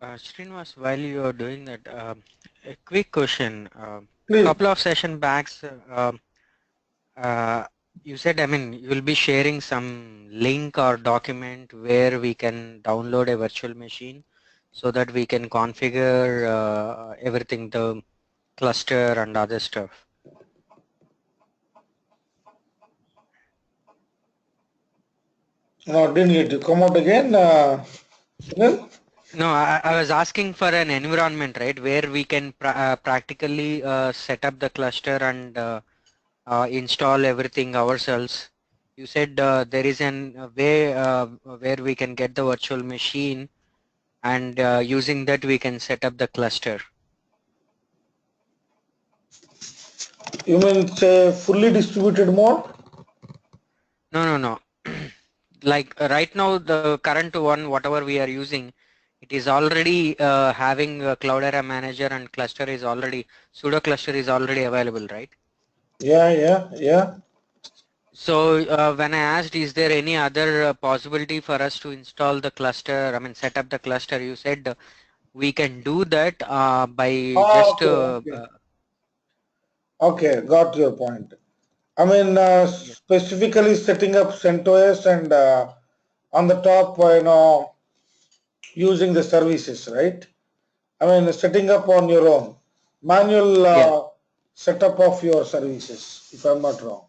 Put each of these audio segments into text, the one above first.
Srinivas, while you are doing that, a quick question. Please. Couple of session backs, uh, you said, I mean, you will be sharing some link or document where we can download a virtual machine so that we can configure everything, the cluster and other stuff. No, didn't get you. Come out again, Sunil? No, I was asking for an environment, right, where we can practically set up the cluster and install everything ourselves. You said there is an way where we can get the virtual machine and using that we can set up the cluster. You mean it's a fully distributed mode? No, no, no. Like right now, the current one, whatever we are using, it is already having a Cloudera manager and cluster is already, pseudo cluster is already available, right? Yeah, yeah, yeah. So when I asked, is there any other possibility for us to install the cluster? I mean, set up the cluster. You said we can do that by Ah, just okay, okay. Okay, got your point. I mean, yes, specifically setting up CentOS and on the top, using the services, right? I mean, setting up on your own. Manual yes, setup of your services, if I'm not wrong.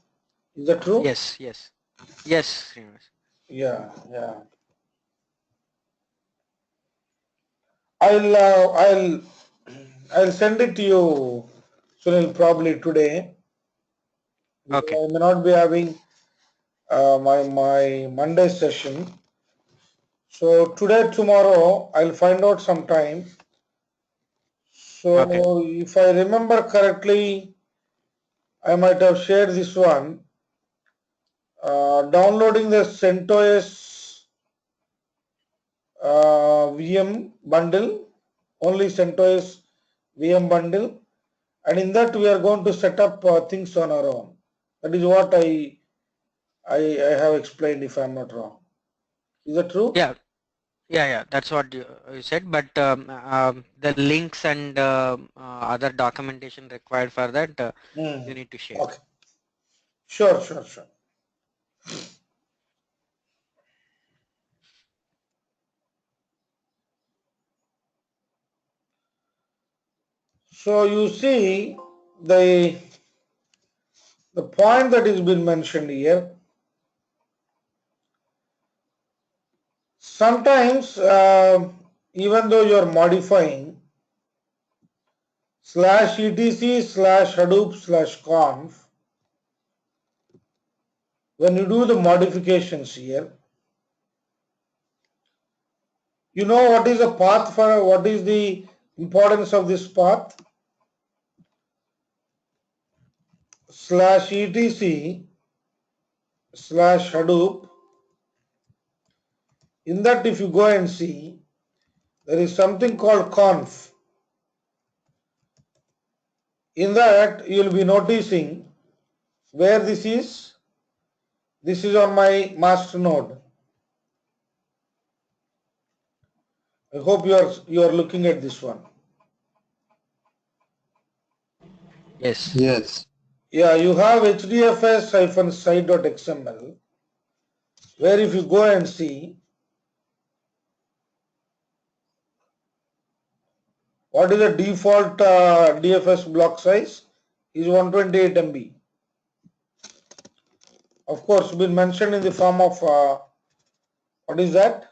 Is that true? yes, yes, yes, Srinivas. Yeah, yeah. I'll I'll send it to you, Sunil, probably today because Okay, I may not be having my Monday session. So today, tomorrow, I'll find out some time. okay, So if I remember correctly, I might have shared this one. Downloading the CentOS VM bundle, only CentOS VM bundle, and in that we are going to set up things on our own. That is what I have explained. If I'm not wrong, is that true? yeah, yeah, yeah. That's what you said. But the links and other documentation required for that you Hmm. need to share. Okay. Sure, sure, sure. So you see the the point that is been mentioned here. Sometimes, even though you are modifying /etc/hadoop/conf, when you do the modifications here, you know what is the path for what is the importance of this path? /etc/hadoop. In that, if you go and see, there is something called conf. In that, you will be noticing where this is. This is on my master node. I hope you are looking at this one. Yes. Yes. Yeah, you have hdfs-site.xml, where if you go and see what is the default DFS block size is 128 MB. Of course, been mentioned in the form of what is that?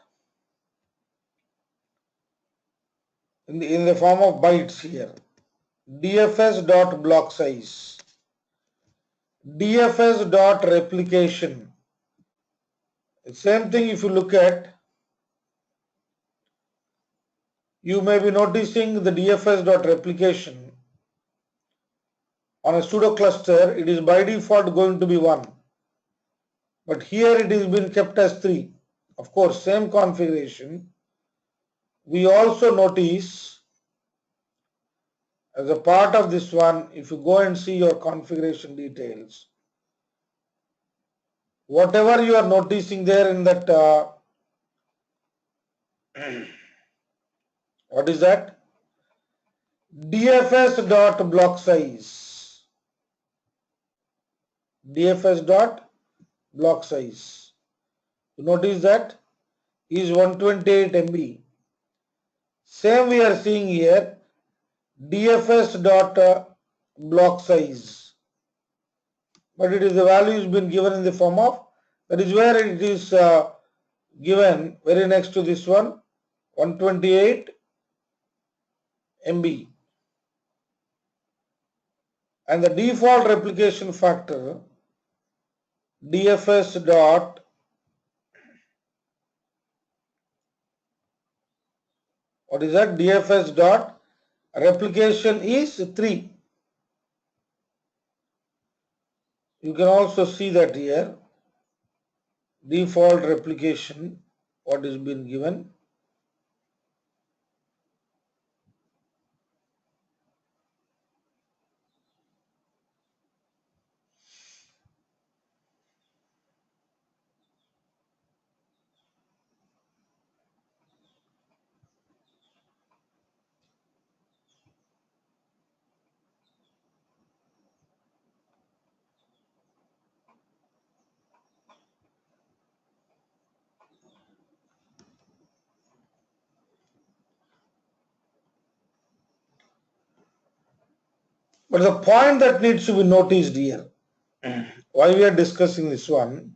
In the form of bytes here. DFS dot block size, DFS dot replication. Same thing if you look at, you may be noticing the DFS dot replication on a pseudo cluster, it is by default going to be 1. But here it is been kept as 3. Of course, same configuration. We also notice as a part of this one, if you go and see your configuration details, whatever you are noticing there in that What is that? DFS dot block size. DFS dot block size. You notice that is 128 MB. Same we are seeing here, DFS dot block size, but it is the value has been given in the form of, that is where it is given very next to this one, 128 MB, and the default replication factor DFS dot what is that? DFS dot replication is 3. You can also see that here, default replication, what is been given. But the point that needs to be noticed here, why we are discussing this one,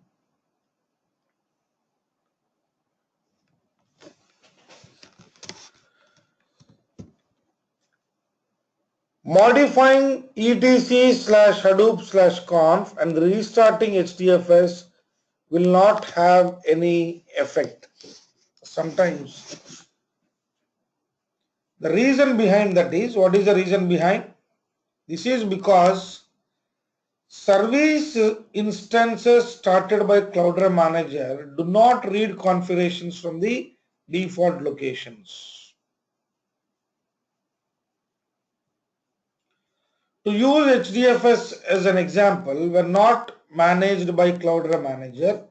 modifying etc slash Hadoop slash conf and restarting HDFS will not have any effect. Sometimes the reason behind that is, what is the reason behind? This is because service instances started by Cloudera Manager do not read configurations from the default locations. To use HDFS as an example, when not managed by Cloudera Manager,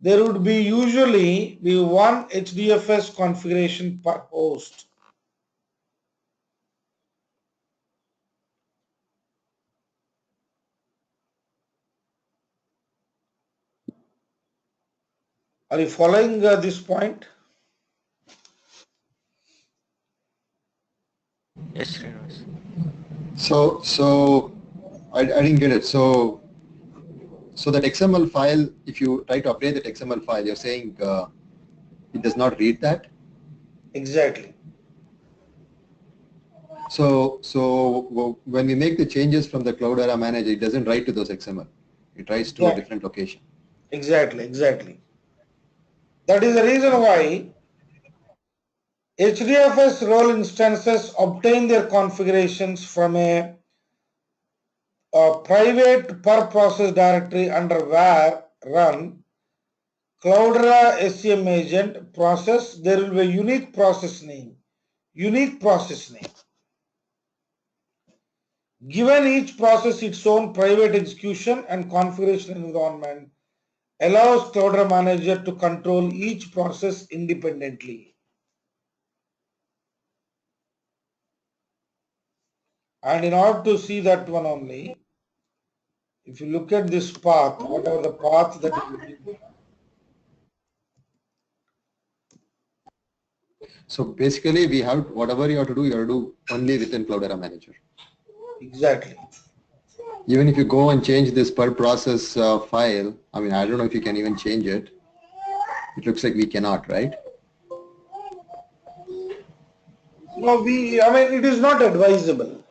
there would be usually be one HDFS configuration per host. Are you following this point? Yes, Srinivas. So I didn't get it. So that XML file, if you try to update that XML file, you're saying it does not read that? Exactly. So when we make the changes from the Cloudera Manager, it doesn't write to those XML. It writes to a different location. Exactly. That is the reason why HDFS role instances obtain their configurations from a private per process directory under var run Cloudera SCM agent process. There will be a unique process name. Given each process its own private execution and configuration environment allows Cloudera Manager to control each process independently. And in order to see that one only, if you look at this path, whatever the path that is, So basically, we have whatever you have to do only within Cloudera Manager. exactly. Even if you go and change this per process file, I mean, I don't know if you can even change it. It looks like we cannot, right? No, I mean, it is not advisable,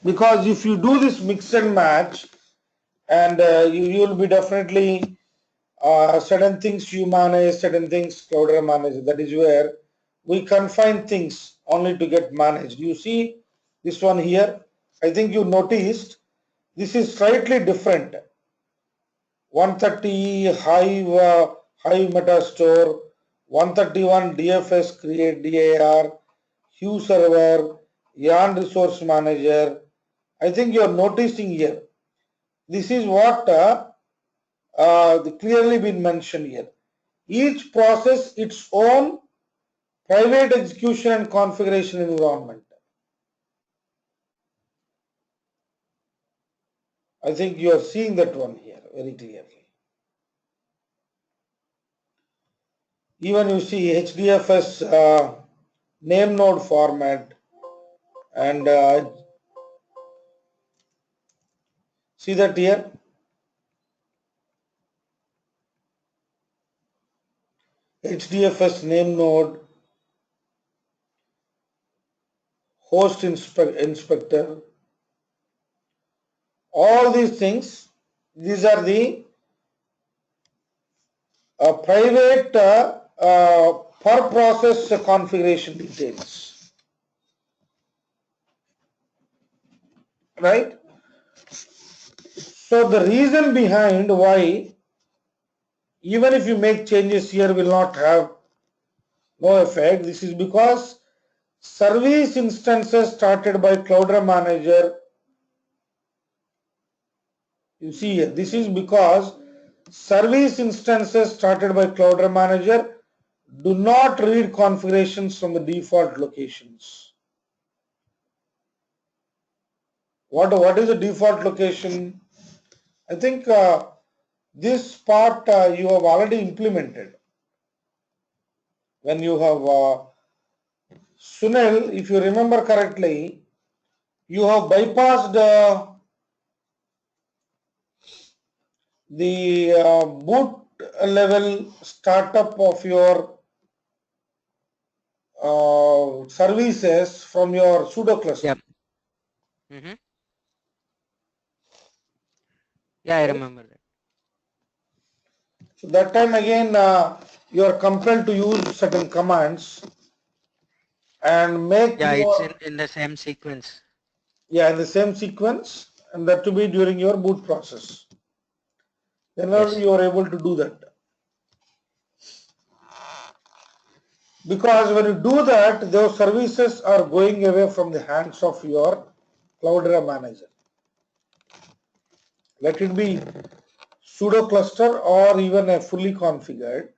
because if you do this mix and match, and you will be definitely certain things you manage, certain things Cloudera manage. That is where we confine things only to get managed. You see this one here, I think you noticed this is slightly different. 130 Hive Metastore, 131 DFS create DAR, Hue server, Yarn resource manager. I think you are noticing here. This is what clearly been mentioned here. Each process its own private execution and configuration environment. I think you are seeing that one here very clearly. Even you see HDFS name node format, and see that here. HDFS name node, host inspector, all these things, these are the private per process configuration details, right? So the reason behind why even if you make changes here will not have no effect, this is because service instances started by Cloudera Manager, you see here, this is because service instances started by Cloudera Manager do not read configurations from the default locations. What is the default location? I think this part you have already implemented. When you have Sunil, if you remember correctly, you have bypassed the boot level startup of your services from your pseudo cluster. Yep. Mm-hmm. Yeah, I remember that. So that time again you are compelled to use certain commands and make Yeah, it's your in the same sequence. in the same sequence, and that to be during your boot process. Then only Yes. you are able to do that. Because when you do that, those services are going away from the hands of your Cloudera manager. Let it be pseudo cluster or even a fully configured.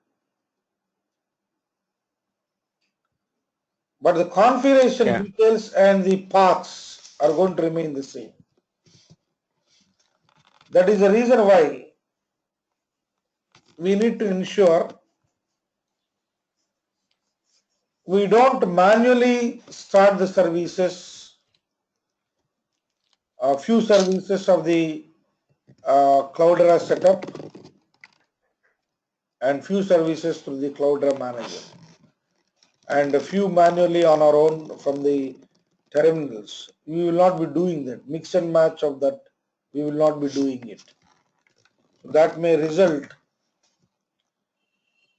But the configuration Yeah. details and the paths are going to remain the same. That is the reason why we need to ensure we don't manually start the services, a few services of the Cloudera setup and few services through the Cloudera manager, and a few manually on our own from the terminals. We will not be doing that. Mix and match of that, we will not be doing it. That may result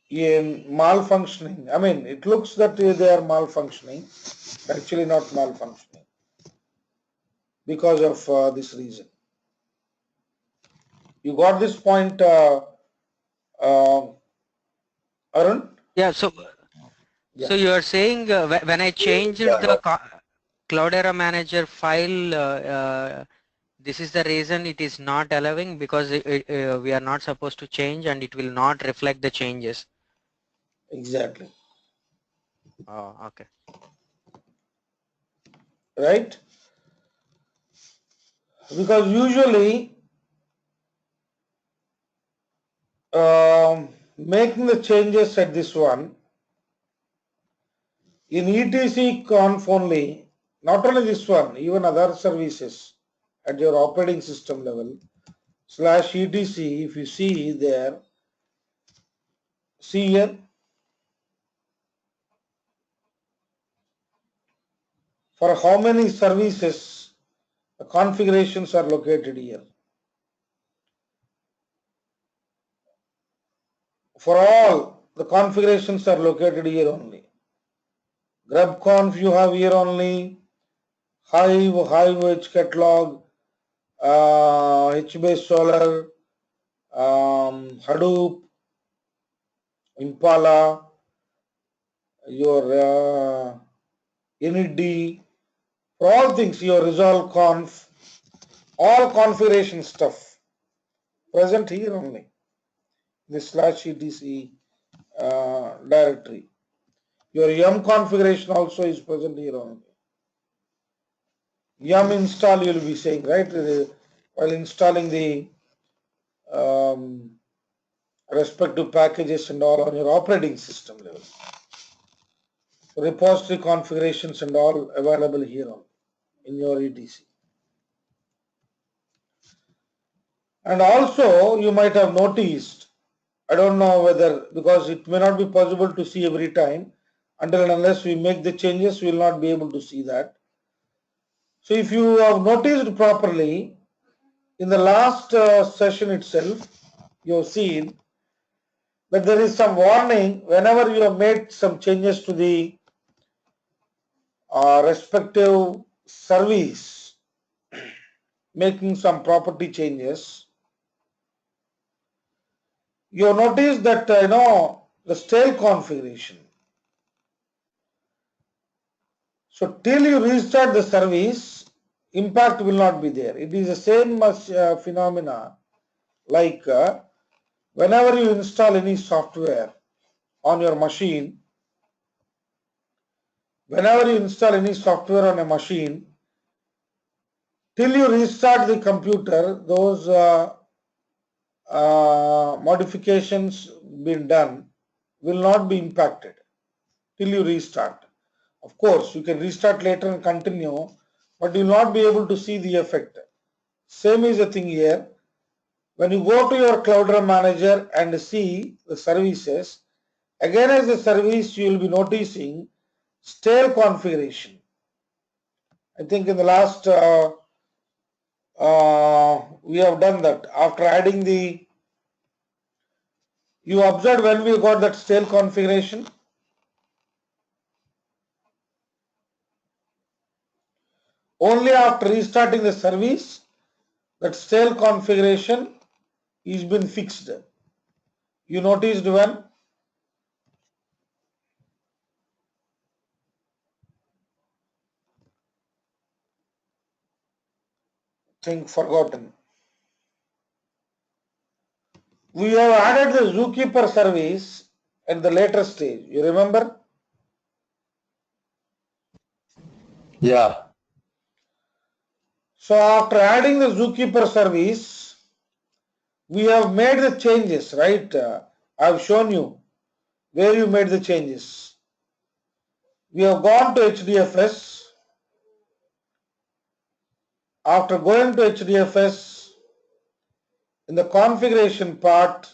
in malfunctioning. I mean, it looks that they are malfunctioning, actually not malfunctioning because of this reason. You got this point, Arun? Yeah. So Yeah, you are saying when I changed Yeah, the Cloudera Manager file, this is the reason it is not allowing, because we are not supposed to change and it will not reflect the changes. exactly. Oh, okay. Right? Because usually making the changes at this one in etc conf only, not only this one, even other services at your operating system level slash etc, if you see there, see here, for how many services the configurations are located here. For all the configurations are located here only. GrubConf you have here only, Hive Edge Catalog, HBase Solar, Hadoop, Impala, your initd, for all things, your resolve conf, all configuration stuff present here only, this slash etc directory. Your yum configuration also is present here only. Yum install you will be saying, right? While installing the respective packages and all on your operating system level. Repository configurations and all available here on in your etc. And also you might have noticed, I don't know whether, because it may not be possible to see every time until and unless we make the changes, we will not be able to see that. So if you have noticed properly, in the last session itself, you have seen that there is some warning whenever you have made some changes to the respective service, making some property changes. You notice that the stale configuration. So till you restart the service, impact will not be there. It is the same phenomena like whenever you install any software on your machine, whenever you install any software on a machine, till you restart the computer, those modifications being done will not be impacted till you restart. Of course, you can restart later and continue, but you will not be able to see the effect. Same is the thing here. When you go to your Cloudera manager and see the services, again as a service you will be noticing stale configuration. I think in the last we have done that. After adding the, you observed when we got that stale configuration. Only after restarting the service, that stale configuration is been fixed. You noticed when? Think forgotten. We have added the Zookeeper service at the later stage. You remember? Yeah. So after adding the Zookeeper service, we have made the changes, right? I have shown you where you made the changes. We have gone to HDFS. After going to HDFS, in the configuration part,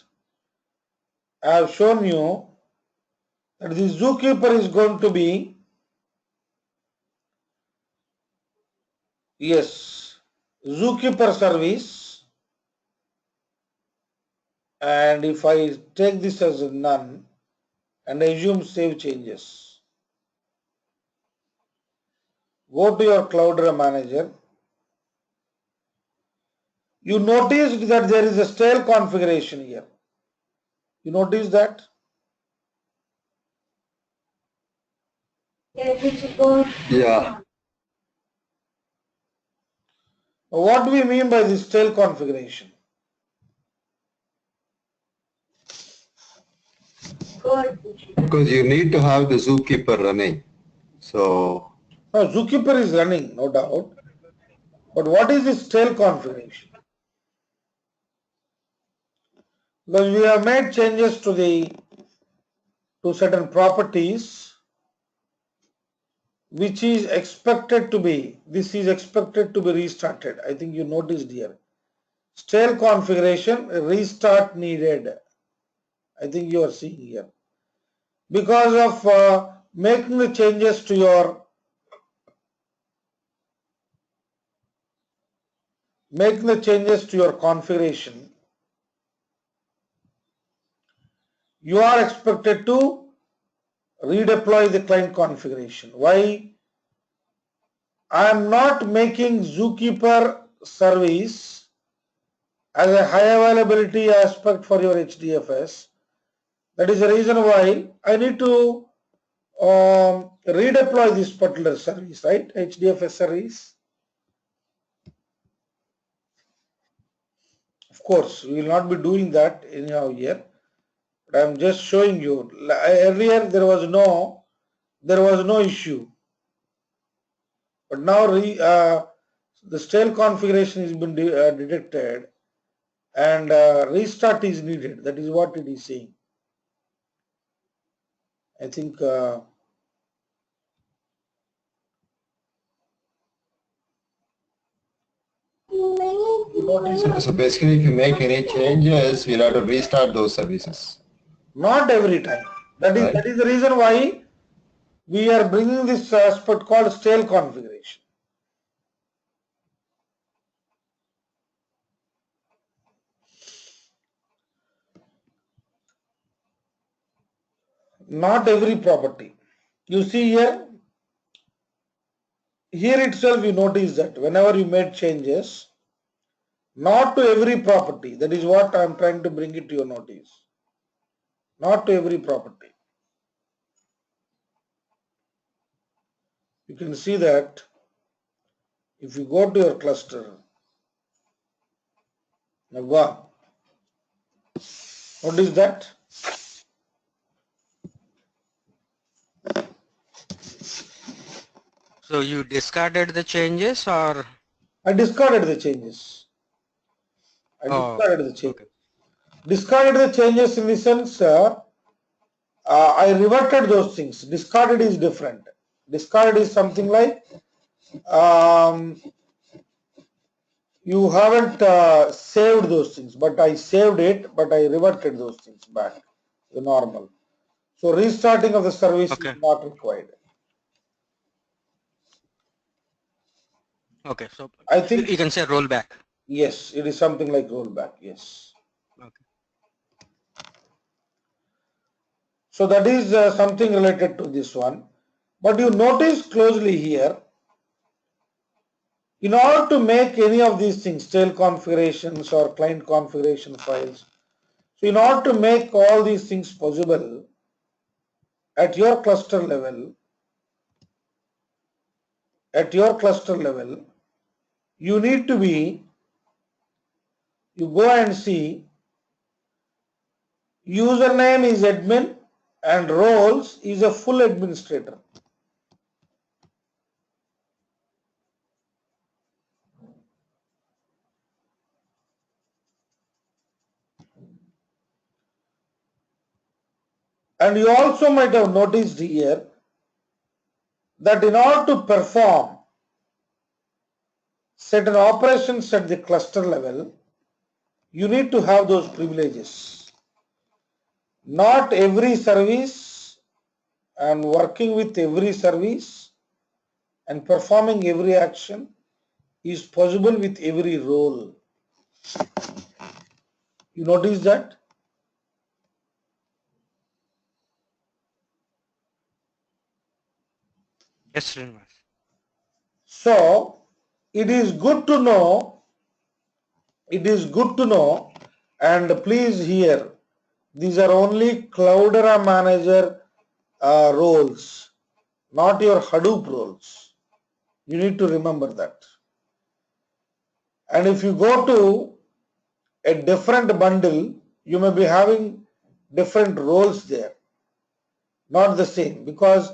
I have shown you that the Zookeeper is going to be, yes, Zookeeper service, and if I take this as a none and assume save changes, go to your Cloudera manager, you noticed that there is a stale configuration here. You notice that? Yeah. What do we mean by this stale configuration? Because you need to have the zookeeper running. So Now, Zookeeper is running, no doubt. But what is this stale configuration? Because we have made changes to certain properties, which is expected to be, this is expected to be restarted. I think you noticed here. Stale configuration, restart needed. I think you are seeing here. Because of making the changes to your configuration, you are expected to redeploy the client configuration. Why? I am not making Zookeeper service as a high availability aspect for your HDFS. That is the reason why I need to redeploy this particular service, right? HDFS service. Of course, we will not be doing that anyhow here. But I am just showing you. Earlier there was no there was no issue. But now the stale configuration has been detected and restart is needed. That is what it is saying. I think So basically, if you make any changes, we'll have to restart those services. not every time. That is the reason why we are bringing this aspect called stale configuration. Not every property. You see here itself you notice that whenever you made changes, not to every property. That is what I am trying to bring it to your notice. Not to every property. You can see that if you go to your cluster, now go on. What is that? So you discarded the changes, or? I discarded the changes. Okay. Discarded the changes in the sense I reverted those things. Discarded is different. Discarded is something like you haven't saved those things, but I saved it, but I reverted those things back to normal. So restarting of the service is not required. Okay, so I think you can say rollback. yes, it is something like rollback. Yes. Okay. So that is something related to this one. But you notice closely here, in order to make any of these things, tail configurations or client configuration files, so in order to make all these things possible at your cluster level, you need to be, you go and see username is admin and roles is a full administrator. And you also might have noticed here that in order to perform certain operations at the cluster level, you need to have those privileges. Not every service and working with every service and performing every action is possible with every role. You notice that? Yes, Srinivas. So it is good to know, and please hear, these are only Cloudera Manager roles, not your Hadoop roles. You need to remember that. And if you go to a different bundle, you may be having different roles there, not the same, because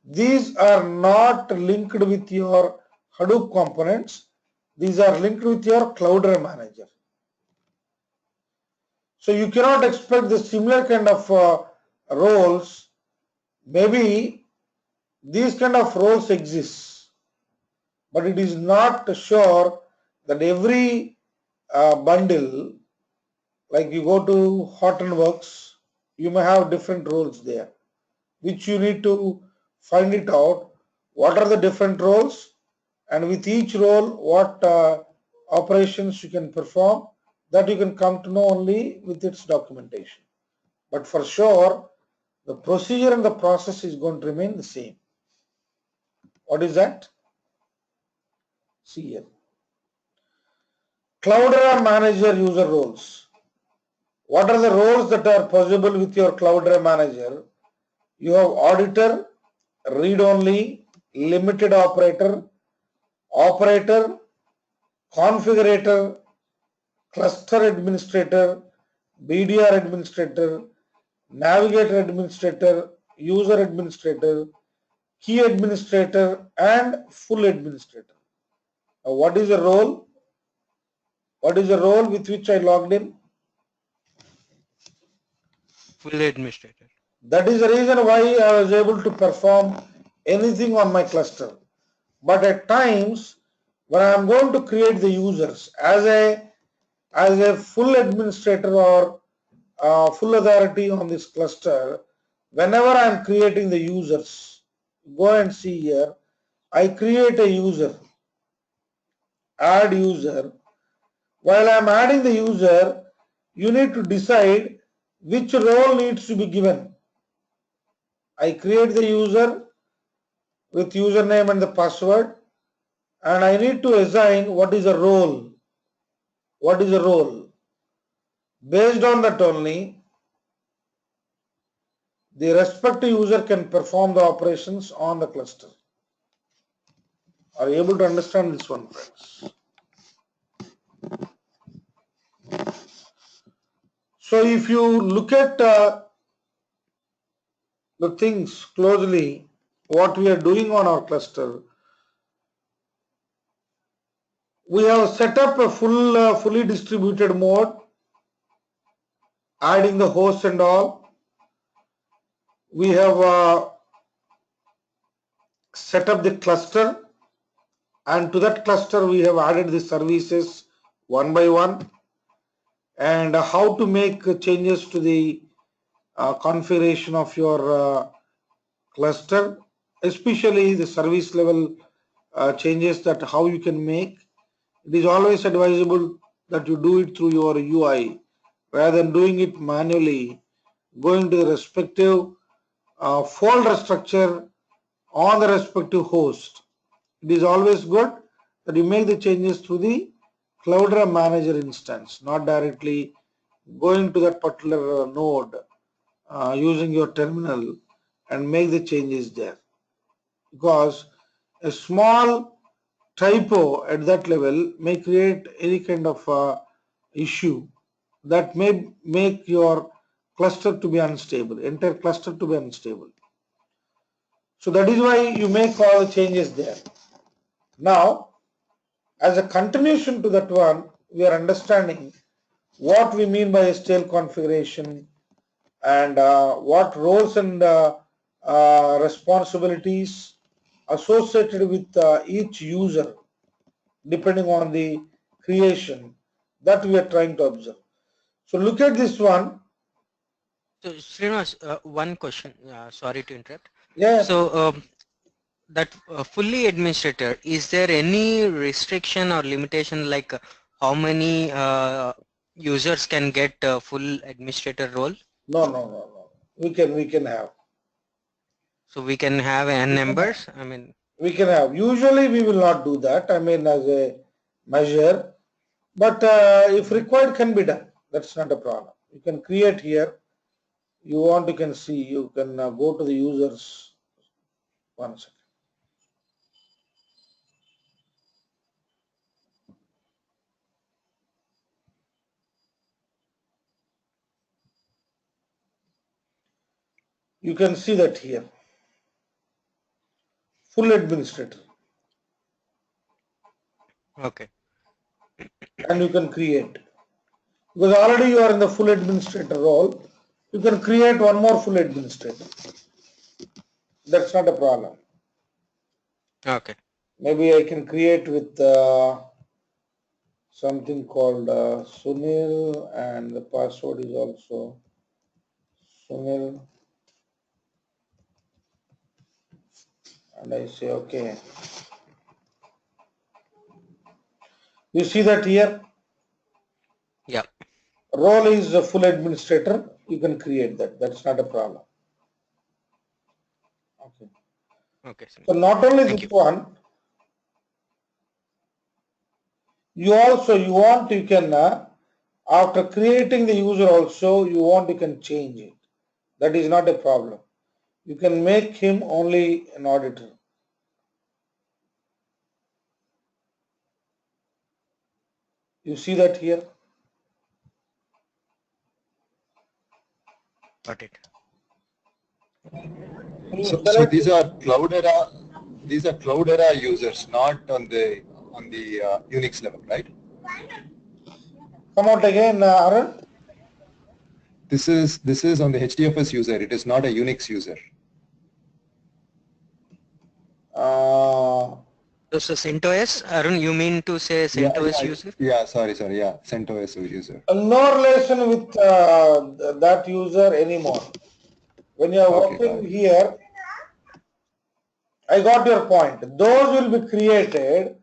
these are not linked with your Hadoop components. These are linked with your Cloudera Manager. So you cannot expect the similar kind of roles. Maybe these kind of roles exist, but it is not sure that every bundle, like you go to Hortonworks, you may have different roles there, which you need to find it out. What are the different roles, and with each role, what operations you can perform, that you can come to know only with its documentation. But for sure, the procedure and the process is going to remain the same. What is that? See here. Cloudera Manager user roles. What are the roles that are possible with your Cloudera Manager? You have auditor, read-only, limited operator, configurator, cluster administrator, BDR administrator, navigator administrator, user administrator, key administrator and full administrator. Now, what is the role? What is the role with which I logged in? Full administrator. That is the reason why I was able to perform anything on my cluster. But at times, when I am going to create the users as a full administrator or full authority on this cluster, whenever I am creating the users, go and see here, I create a user, add user. While I am adding the user, you need to decide which role needs to be given. I create the user with username and the password, and I need to assign what is the role. What is the role? Based on that only, the respective user can perform the operations on the cluster. Are you able to understand this one, friends? So if you look at the things closely, what we are doing on our cluster, we have set up a fully distributed mode, adding the host and all. We have set up the cluster, and to that cluster we have added the services one by one, and how to make changes to the configuration of your cluster, especially the service level changes, that how you can make. It is always advisable that you do it through your UI rather than doing it manually, going to the respective folder structure on the respective host. It is always good that you make the changes through the Cloudera Manager instance, not directly going to that particular node using your terminal and make the changes there. Because a small typo at that level may create any kind of issue that may make your cluster to be unstable, entire cluster to be unstable. So that is why you make all the changes there. Now, as a continuation to that one, we are understanding what we mean by stale configuration and what roles and responsibilities associated with each user depending on the creation that we are trying to observe. So look at this one. So Srinivas, one question. Sorry to interrupt. Yeah. So that fully administrator, is there any restriction or limitation, like how many users can get full administrator role? No. We can have. So we can have n numbers. I mean, we can have. Usually we will not do that. I mean, as a measure, but if required, can be done. That's not a problem. You can create here. You want, you can see. You can go to the users. One second. You can see that here. Full administrator. okay. And you can create. Because already you are in the full administrator role, you can create one more full administrator. That's not a problem. Okay. Maybe I can create with something called Sunil, and the password is also Sunil, and I say okay. You see that here? Yeah. Role is a full administrator. You can create that. That's not a problem. Okay. Okay. So not only this one, you can after creating the user also, you can change it. That is not a problem. You can make him only an auditor. You see that here? Got it. So these are Cloudera users, not on the Unix level, right? Come out again, Arun. This is on the HDFS user. It is not a Unix user. So CentOS, Arun, you mean to say CentOS user? Yeah. Sorry. Yeah, CentOS user. No relation with that user anymore. When you are working here, I got your point. Those will be created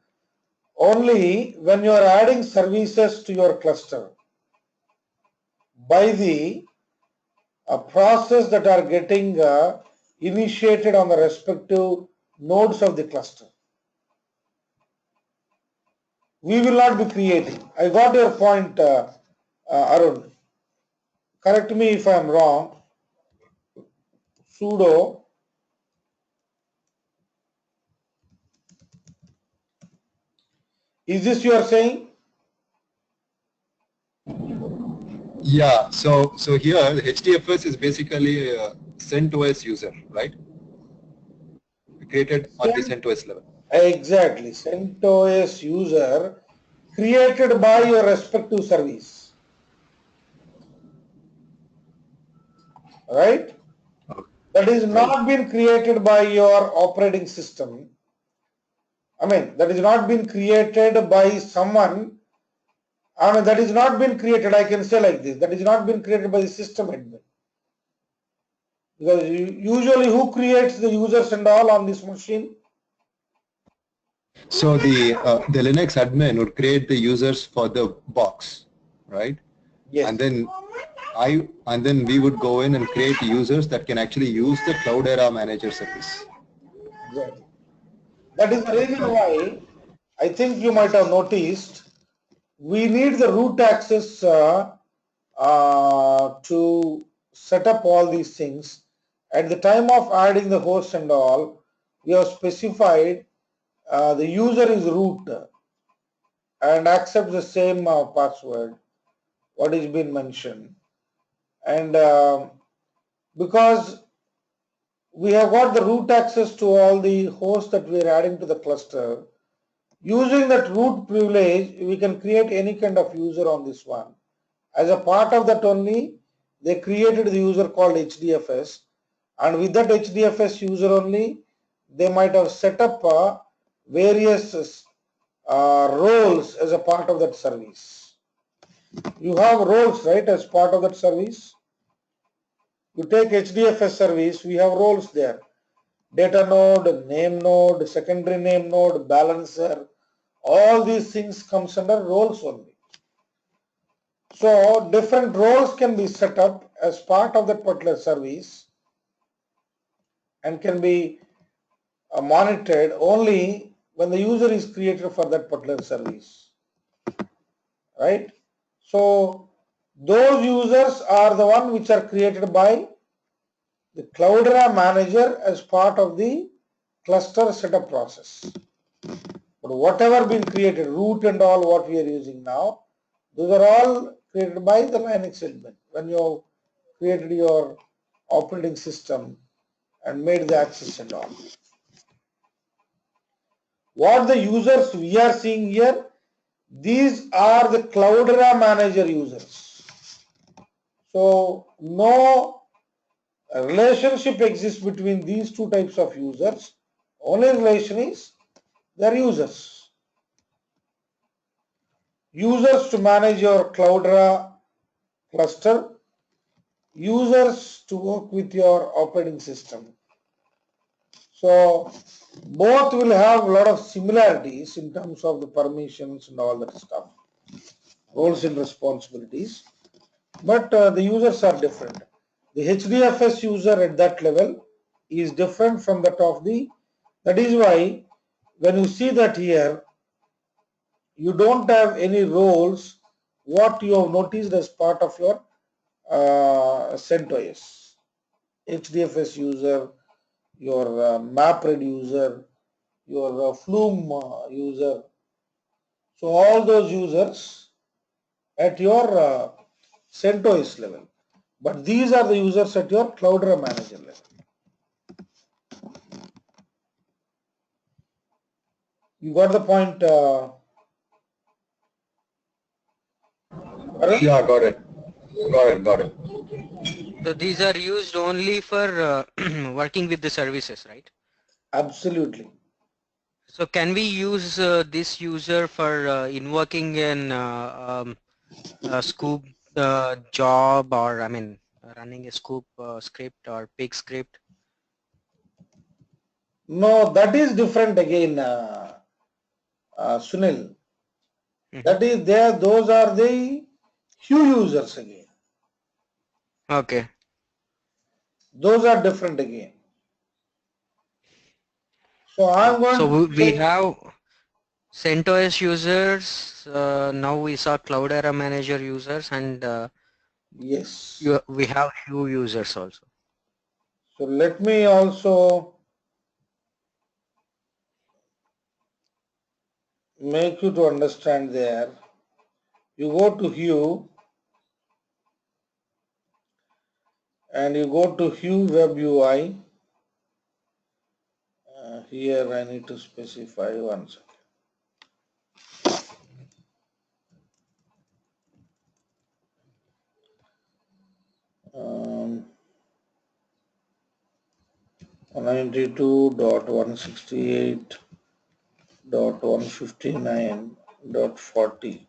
only when you are adding services to your cluster by the process that are getting initiated on the respective nodes of the cluster. We will not be creating. I got your point, Arun. Correct me if I am wrong. Sudo is this you are saying? Yeah. So here the HDFS is basically a CentOS user, right? Created on the CentOS level. Exactly. CentOS user created by your respective service. Right? Okay. That is not been created by your operating system. I mean, that is not been created by someone. I mean, that is not been created, I can say like this, that is not been created by the system admin. Because usually who creates the users and all on this machine? So the Linux admin would create the users for the box, right? Yes. And then we would go in and create users that can actually use the Cloudera Manager service. Exactly. That is the reason why I think you might have noticed we need the root access to set up all these things. At the time of adding the host and all, we have specified the user is root and accepts the same password what is been mentioned. And because we have got the root access to all the hosts that we are adding to the cluster, using that root privilege, we can create any kind of user on this one. As a part of that only, they created the user called HDFS, and with that HDFS user only, they might have set up various roles as a part of that service. You have roles, right, as part of that service. You take HDFS service, we have roles there. Data node, name node, secondary name node, balancer, all these things comes under roles only. So different roles can be set up as part of that particular service and can be monitored only when the user is created for that particular service, right? So those users are the one which are created by the Cloudera manager as part of the cluster setup process. But whatever been created, root and all what we are using now, those are all created by the Linux admin. When you created your operating system and made the access and all. What the users we are seeing here, these are the Cloudera manager users. So no relationship exists between these two types of users. Only relation is their users. Users to manage your Cloudera cluster, users to work with your operating system. So both will have a lot of similarities in terms of the permissions and all that stuff, roles and responsibilities, but the users are different. The HDFS user at that level is different from that of the, that is why when you see that here, you don't have any roles what you have noticed as part of your CentOS. HDFS user, your MapReduce, your Flume user. So all those users at your CentOS level. But these are the users at your Cloudera manager level. You got the point? Yeah, got it. Got it. So these are used only for working with the services, right? Absolutely. So can we use this user for invoking a scoop job, or I mean running a scoop script or pig script? No, that is different again, Sunil. Hmm. That is there. Those are the Hue users again. Okay. Those are different again. So I'm So going to we say have CentOS users. Now we saw Cloudera Manager users, and yes. we have Hue users also. So let me also make you to understand there. You go to Hue and you go to Hue Web UI. Here I need to specify one second. Um, 192.168.159.40.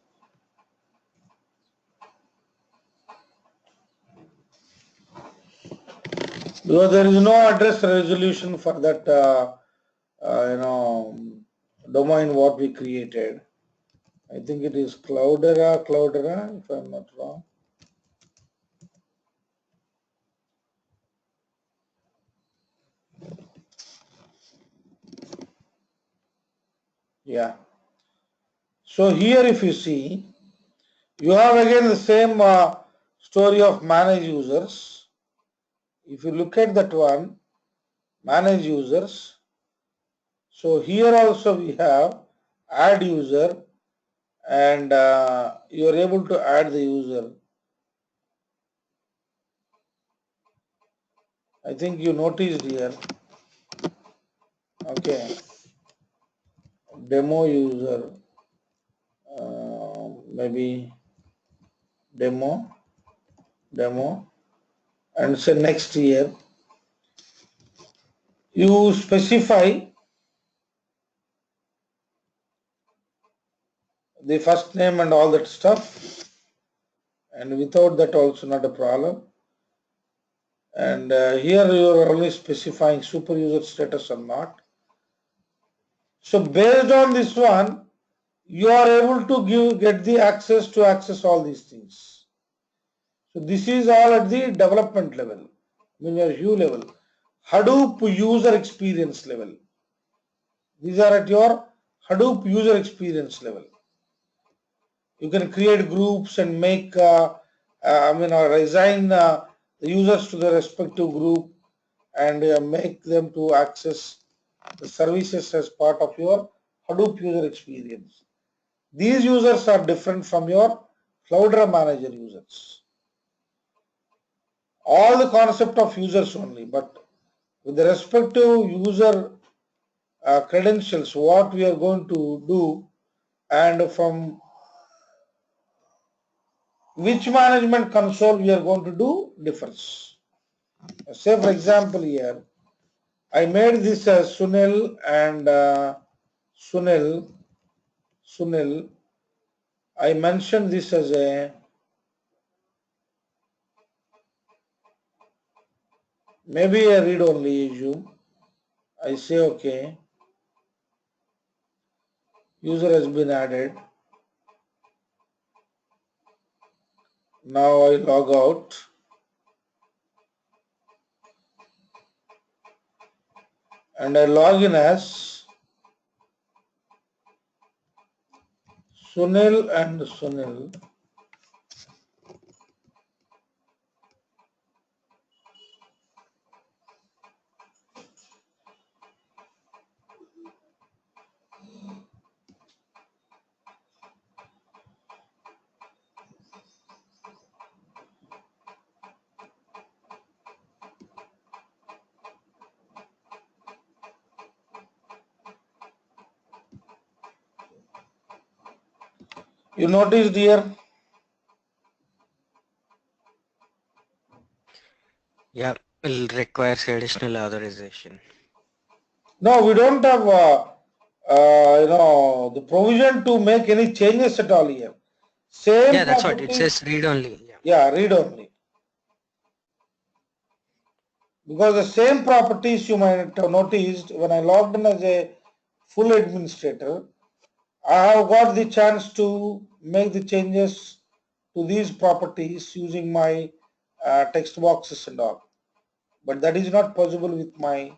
Because there is no address resolution for that, domain what we created. I think it is Cloudera, if I'm not wrong. Yeah. So here if you see, you have again the same story of manage users. If you look at that one, manage users. So here also we have add user, and you are able to add the user. I think you noticed here. Okay. Demo user, maybe demo, and say next year. You specify the first name and all that stuff, and without that also not a problem. And here you are only specifying super user status or not. So based on this one, you are able to get the access to access all these things. So this is all at the development level, I mean your Hue level. Hadoop user experience level. These are at your Hadoop user experience level. You can create groups and make, or assign the users to the respective group, and make them to access the services as part of your Hadoop user experience. These users are different from your Cloudera manager users. All the concept of users only, but with the respective user credentials, what we are going to do, and from which management console we are going to do differs. Say for example here, I made this as Sunil and Sunil. I mentioned this as a maybe a read only issue. I say okay, user has been added. Now I log out and I log in as Sunil and Sunil. You noticed here? Yeah, will requires additional authorization. No, we don't have the provision to make any changes at all here. Same Yeah, that's what it property. says. Read only. Yeah. Yeah, read only. Because the same properties you might have noticed when I logged in as a full administrator, I have got the chance to make the changes to these properties using my text boxes and all. But that is not possible with my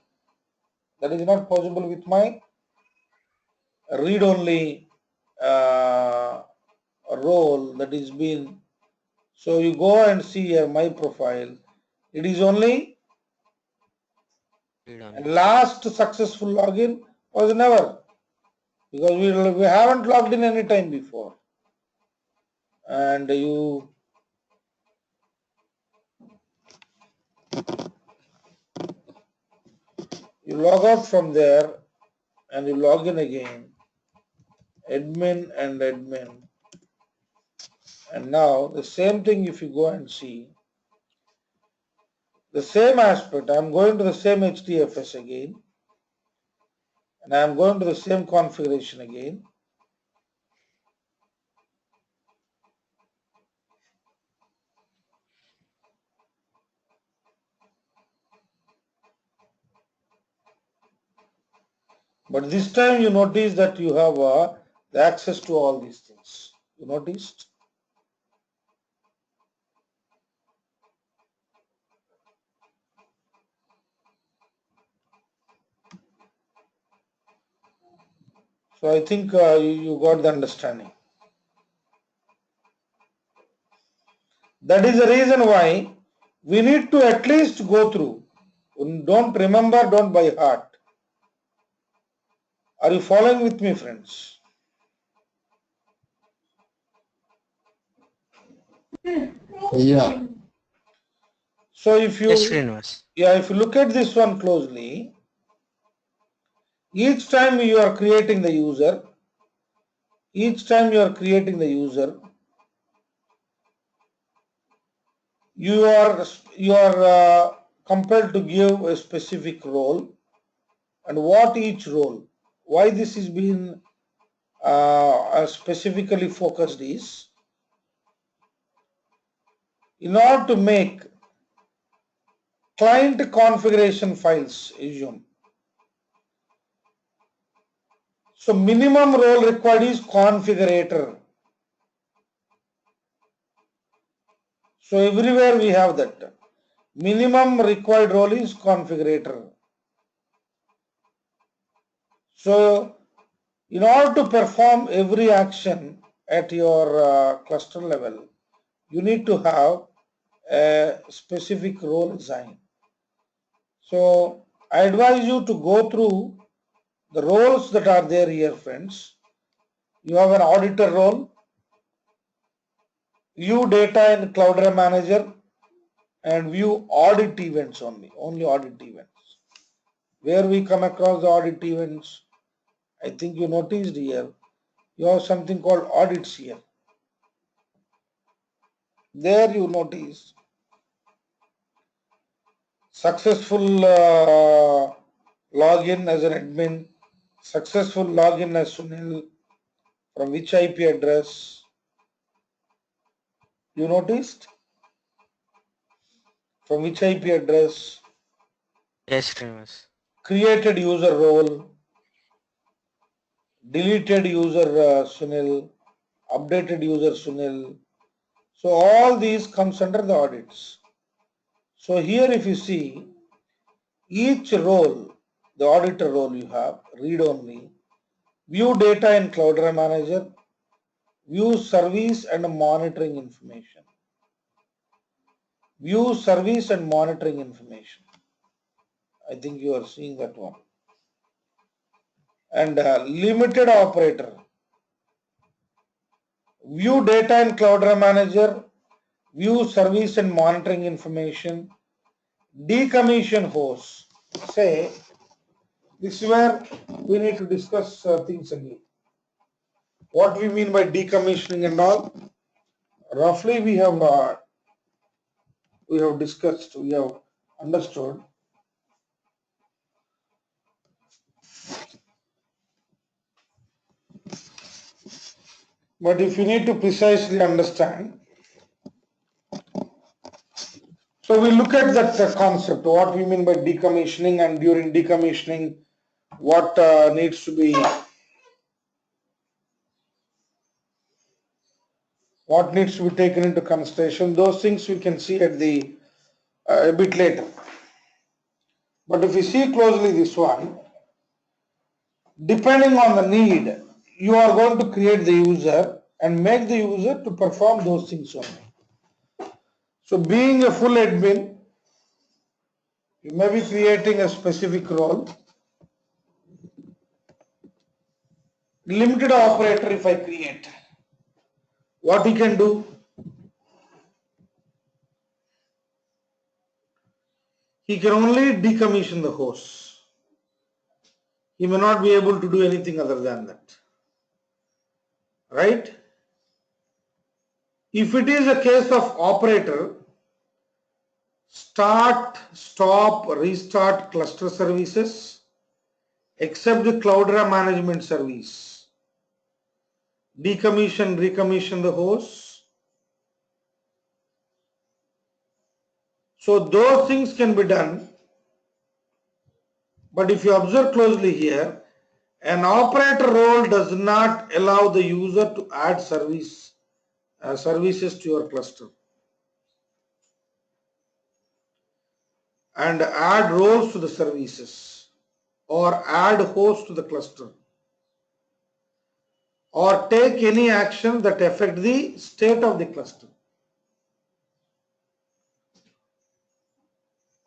read only role that is been. So you go and see here my profile. It is only Read and only. last successful login was never, because we haven't logged in any time before, and you log out from there and you log in again, admin and admin, and now the same thing. If you go and see the same aspect, I'm going to the same HDFS again, and I'm going to the same configuration again. But this time you notice that you have the access to all these things. You noticed? So I think you got the understanding. That is the reason why we need to at least go through. Don't remember, don't by heart. Are you following with me, friends? Yeah. So if Yes, you Srinivas. if you look at this one closely, each time you are creating the user, you are compelled to give a specific role, and what each role, why this is being specifically focused is in order to make client configuration files, assume. So minimum role required is configurator. So everywhere we have that. Minimum required role is configurator. So in order to perform every action at your cluster level, you need to have a specific role assigned. So I advise you to go through the roles that are there here, friends. You have an auditor role, view data in Cloudera Manager, and view audit events only audit events. Where we come across the audit events, I think you noticed here, you have something called audits here. There you notice successful login as an admin, successful login as Sunil, from which IP address. You noticed? From which IP address? Yes, Srinivas. Created user role, deleted user Sunil, updated user Sunil. So all these comes under the audits. So here if you see each role, the auditor role you have, read only, view data in Cloudera Manager, view service and monitoring information. View service and monitoring information. I think you are seeing that one. And limited operator. View data in Cloudera Manager, view service and monitoring information, decommission host. Say, this is where we need to discuss things again. what we mean by decommissioning and all. Roughly we have discussed, we have understood. But if you need to precisely understand, so we look at that concept, what we mean by decommissioning, and during decommissioning, what needs to be taken into consideration. Those things we can see at the a bit later. But if you see closely this one, depending on the need, you are going to create the user and make the user to perform those things only. So being a full admin, you may be creating a specific role. Limited operator, if I create, what he can do? He can only decommission the host. He may not be able to do anything other than that. Right? If it is a case of operator, start, stop, restart cluster services, except the Cloudera management service, decommission, recommission the host. So those things can be done. But if you observe closely here, an operator role does not allow the user to add services to your cluster and add roles to the services or add hosts to the cluster or take any action that affect the state of the cluster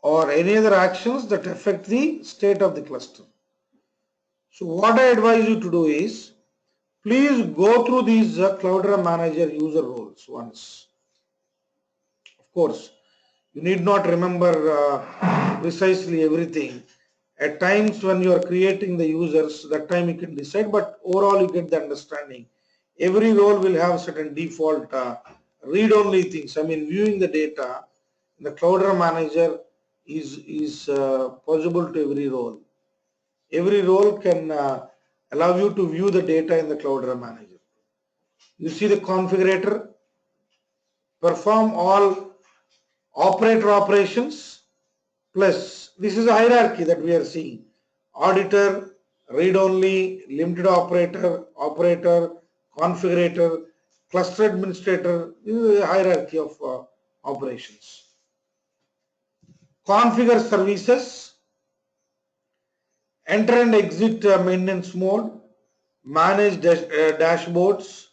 or any other actions that affect the state of the cluster. So what I advise you to do is, please go through these Cloudera manager user roles once. Of course, you need not remember precisely everything. At times when you are creating the users, that time you can decide, but overall you get the understanding. Every role will have certain default read-only things. I mean, viewing the data, the Cloudera manager is possible to every role. Every role can allow you to view the data in the Cloudera manager. You see the configurator, perform all operator operations, plus this is a hierarchy that we are seeing. Auditor, read-only, limited operator, operator, configurator, cluster administrator. This is a hierarchy of operations. Configure services, enter and exit maintenance mode, manage dashboards,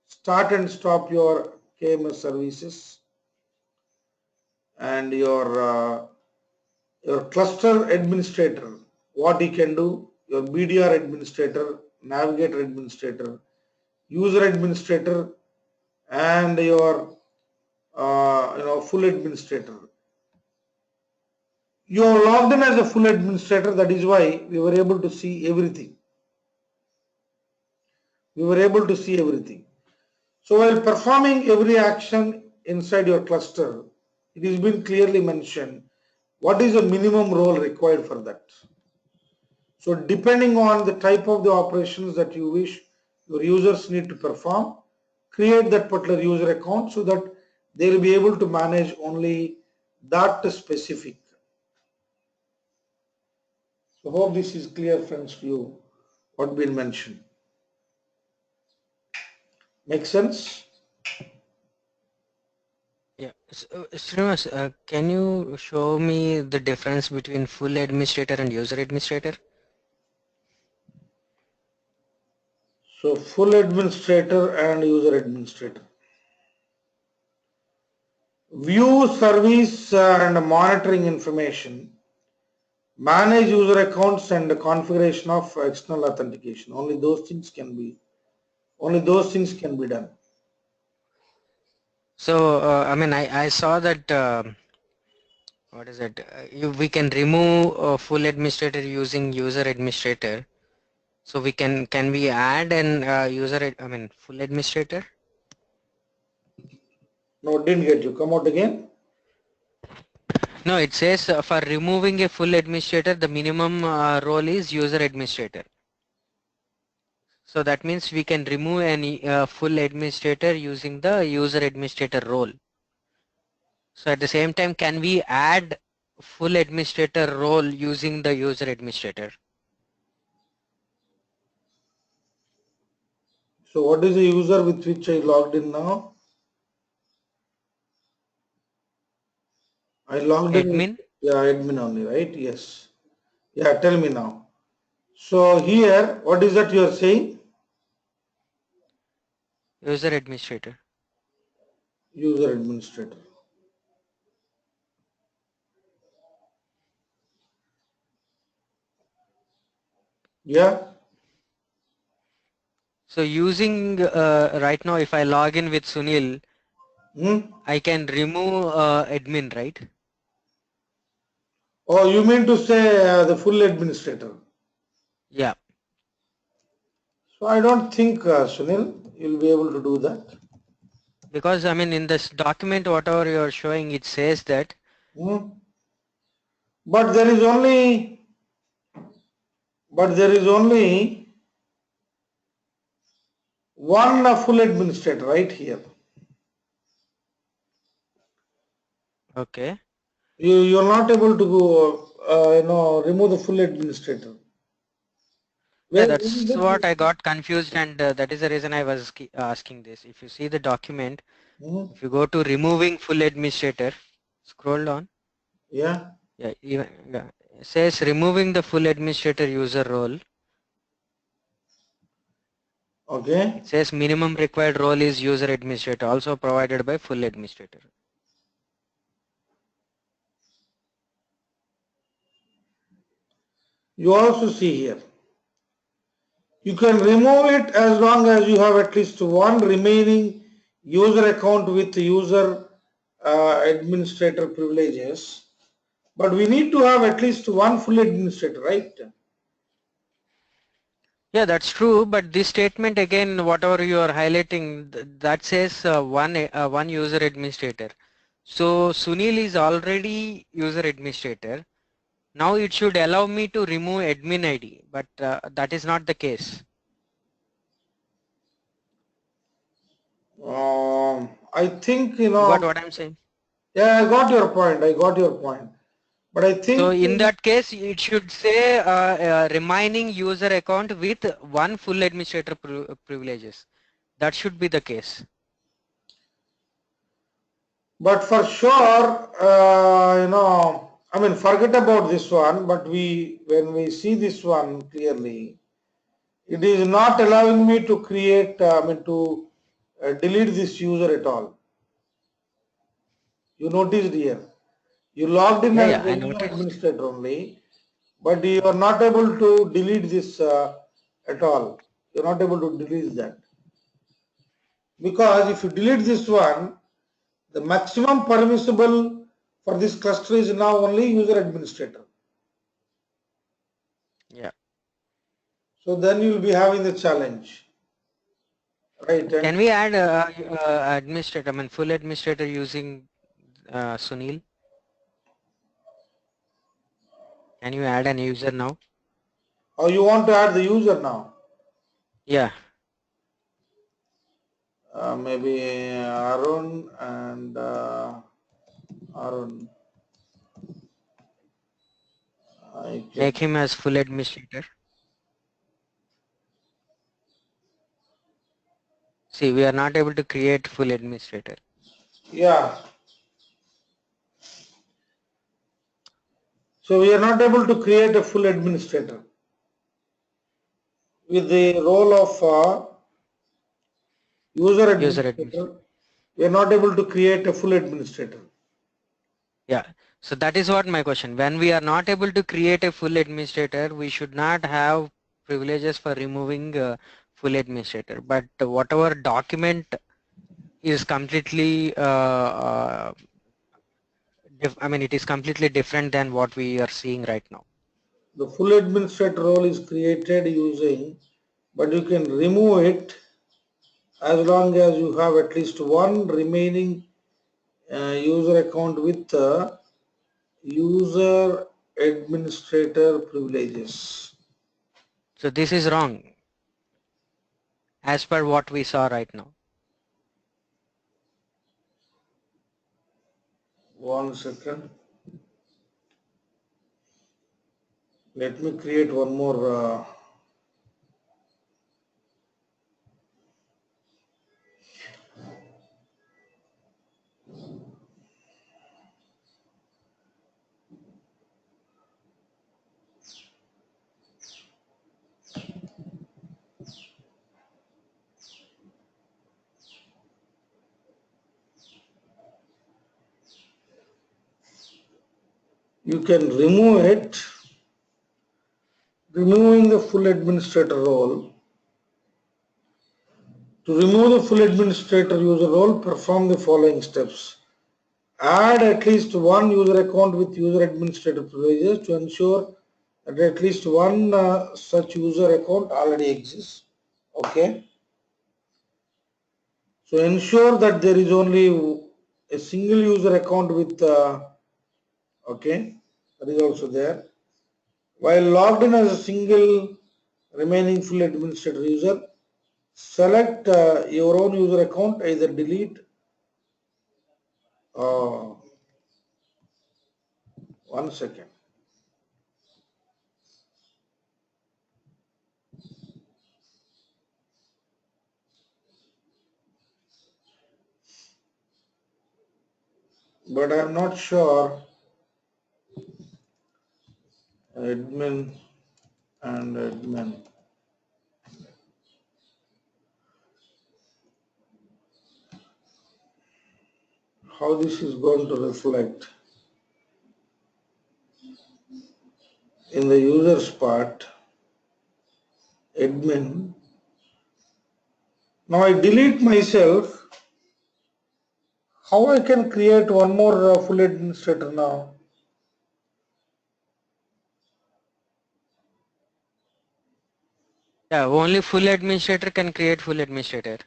start and stop your KMS services, and your cluster administrator, what he can do, your BDR administrator, navigator administrator, user administrator, and your full administrator. You are logged in as a full administrator. That is why we were able to see everything. So while performing every action inside your cluster, it has been clearly mentioned what is the minimum role required for that. So depending on the type of the operations that you wish your users need to perform, create that particular user account so that they will be able to manage only that specific. So hope this is clear, friends, to you what been mentioned. Make sense? Yeah. So, Srinivas, can you show me the difference between full administrator and user administrator? So full administrator and user administrator. View service and monitoring information. Manage user accounts and the configuration of external authentication. Only those things can be done. So, I mean, I saw that, what is it? We can remove a full administrator using user administrator. So we can we add an full administrator? No, didn't get you. Come out again. No, it says for removing a full administrator, the minimum role is user administrator. So that means we can remove any full administrator using the user administrator role. So at the same time, can we add full administrator role using the user administrator? So what is the user with which I logged in now? I logged in with, Admin, yeah, admin only, right? Yes. Yeah, tell me now. So here, what is that you are saying? user administrator. User administrator. Yeah. So using right now, if I log in with Sunil, Hmm? I can remove admin, right? Oh, you mean to say the full administrator? Yeah, So I don't think, Sunil, you'll be able to do that. because I mean in this document, whatever you're showing, it says that. Hmm? But there is only, but there is only one full administrator right here. Okay. You are not able to go, remove the full administrator. Yeah, Where is that's that? what I got confused, and that is the reason I was asking this. If you see the document, Hmm? if you go to removing full administrator, scroll down. Yeah. Yeah, even yeah, it says removing the full administrator user role. Okay. It says minimum required role is user administrator, also provided by full administrator. You also see here. You can remove it as long as you have at least one remaining user account with user administrator privileges. But we need to have at least one full administrator, right? Yeah, that's true. But this statement again, whatever you are highlighting, that says one user administrator. So Sunil is already user administrator. Now it should allow me to remove admin ID, but that is not the case. I think, You got what I'm saying? yeah, I got your point. I got your point. But I So think, in that case, it should say remaining user account with one full administrator privileges. That should be the case. but for sure, forget about this one, but when we see this one clearly, it is not allowing me to create, delete this user at all. You noticed here, you logged in Yeah, as yeah, the I user noticed. administrator only, but you are not able to delete this at all. You're not able to delete that. Because if you delete this one, the maximum permissible for this cluster is now only user administrator. Yeah. So then you will be having the challenge, right? Can And we add administrator, I mean full administrator using Sunil? Can you add an user now? or you want to add the user now? Yeah. Maybe Arun and Arun. I Make can. him as full administrator. See, we are not able to create full administrator. Yeah. So we are not able to create a full administrator with the role of user User administrator. administrator. We are not able to create a full administrator. Yeah. So that is what my question. When we are not able to create a full administrator, we should not have privileges for removing full administrator. But whatever document is completely, I mean, it is completely different than what we are seeing right now. the full administrator role is created using, but you can remove it as long as you have at least one remaining user account with user administrator privileges. So this is wrong as per what we saw right now. One second. Let me create one more. You can remove it, removing the full administrator role. To remove the full administrator user role, perform the following steps. Add at least one user account with user administrator privileges to ensure that at least one such user account already exists. Okay. So ensure that there is only a single user account with, okay, that is also there. While logged in as a single remaining full administrator user, select your own user account, either delete one second. But I am not sure admin and admin. How this is going to reflect in the users part, admin. Now I delete myself. How I can create one more full administrator now? Yeah, only full administrator can create full administrator.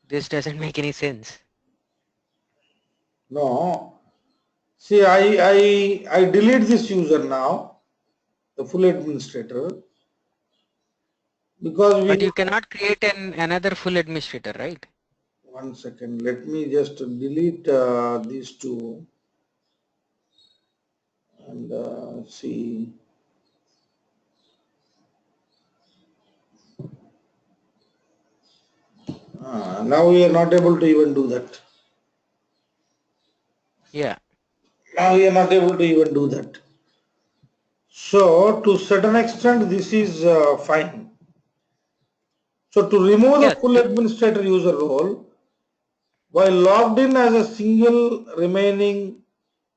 This doesn't make any sense. No. See, I delete this user now, the full administrator, because But we. you cannot create another full administrator, right? One second. Let me just delete these two and see. Now we are not able to even do that. Yeah. Now we are not able to even do that. So to certain extent, this is fine. So to remove the Yeah. full administrator user role, while logged in as a single remaining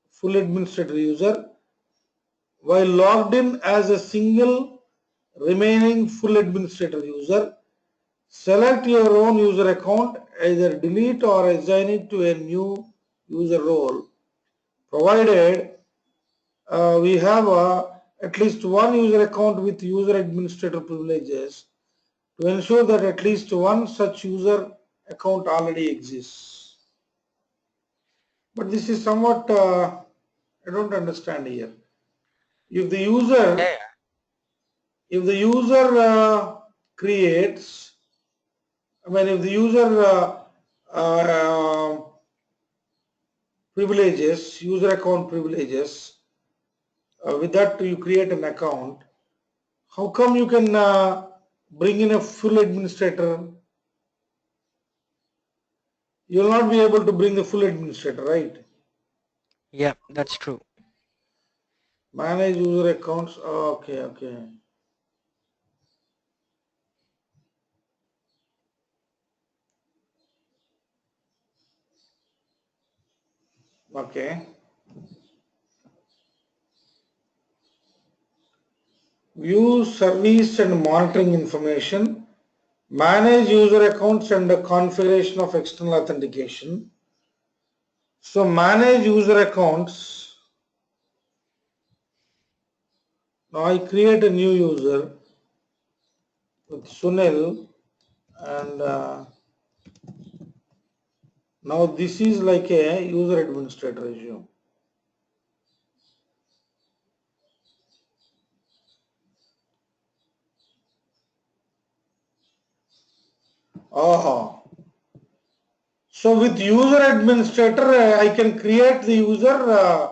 full administrator user, while logged in as a single remaining full administrator user, select your own user account, either delete or assign it to a new user role, provided we have at least one user account with user administrator privileges to ensure that at least one such user account already exists. But this is somewhat, I don't understand here. If the user, Yeah. creates, if the user privileges, user account privileges, with that you create an account, how come you can bring in a full administrator? You will not be able to bring the full administrator, right? Yeah, that's true. Manage user accounts. Oh, okay. Okay. View service and monitoring information. Manage user accounts and the configuration of external authentication. So manage user accounts. Now I create a new user with Sunil, and now this is like a user administrator issue. Oh, so with user administrator, I can create the user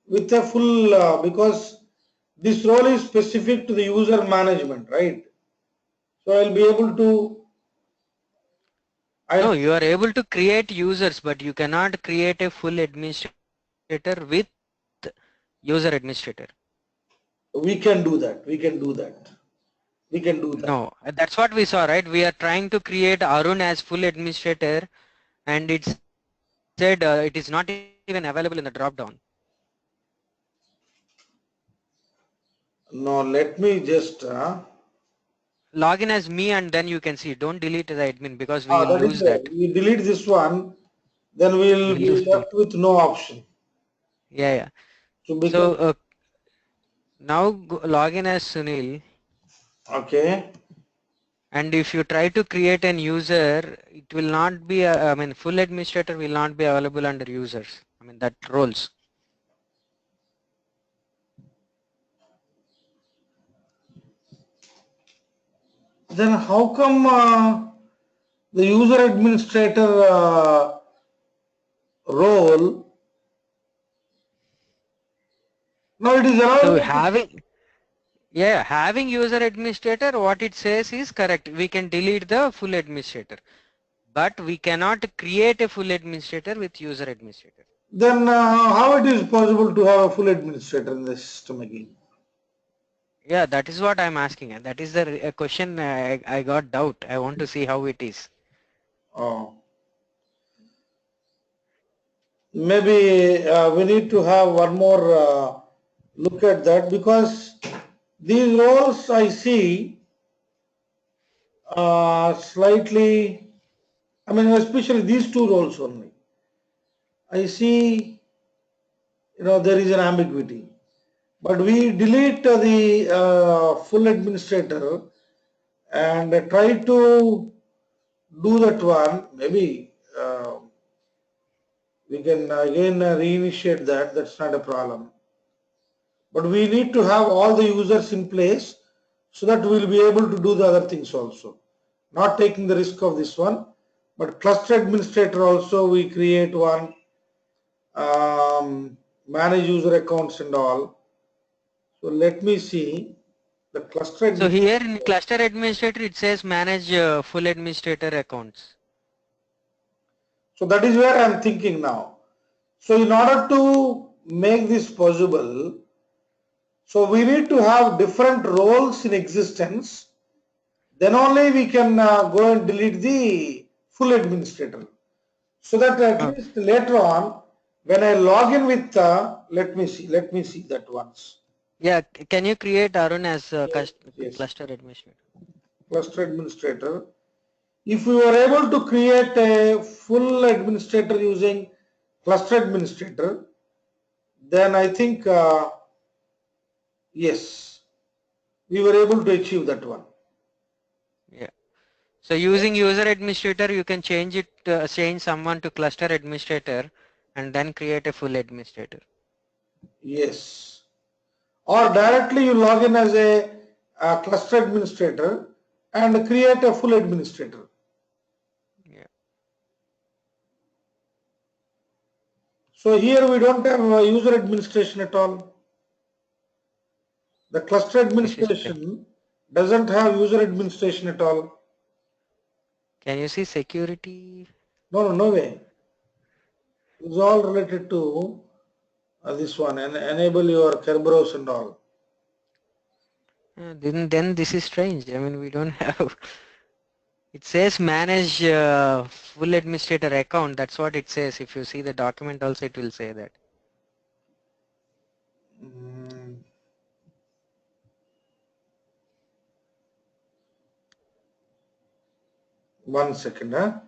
with a full because this role is specific to the user management, right? So I'll be able to. No, I you are able to create users, but you cannot create a full administrator with user administrator. we can do that. We can do that. We can do that. No, that's what we saw, right? We are trying to create Arun as full administrator, and it said it is not even available in the drop down. No, let me just. Log in as me, and then you can see. Don't delete the admin because we will That is lose there. that. We delete this one, then we will We be lose the. left with no option. Yeah, yeah. So So become now log in as Sunil, okay. and if you try to create an user, it will not be. I mean, full administrator will not be available under users. I mean that roles. Then how come the user administrator role now it is So allowed? having Yeah, having user administrator, what it says is correct. We can delete the full administrator, but we cannot create a full administrator with user administrator. Then how it is possible to have a full administrator in the system again? Yeah, that is what I'm asking. And that is the question I got doubt. I want to see how it is. Oh, maybe we need to have one more look at that because these roles I see slightly. I mean, especially these two roles only. I see, there is an ambiguity. But we delete the full administrator and try to do that one. Maybe we can again reinitiate that. That's not a problem. But we need to have all the users in place so that we'll be able to do the other things also. Not taking the risk of this one, but cluster administrator also we create one, manage user accounts and all. So let me see the cluster So administrator. here in cluster administrator, it says manage full administrator accounts. So that is where I am thinking now. So in order to make this possible, so we need to have different roles in existence. Then only we can go and delete the full administrator. So that at Oh, least later on, when I log in with, let me see that once. yeah, can you create Arun as Yes, yes, cluster administrator? cluster administrator. If we were able to create a full administrator using cluster administrator, then I think yes, we were able to achieve that one. Yeah. So using user administrator, you can change someone to cluster administrator and then create a full administrator. Yes. Or directly you log in as a cluster administrator and create a full administrator. Yeah, So here we don't have user administration at all. The cluster this is strange. administration doesn't have user administration at all. Can you see security? No, no, no way. It's all related to this one and enable your Kerberos and all. Then this is strange. I mean, we don't have. It says manage full administrator account. That's what it says. If you see the document, also it will say that. Mm, one second, huh?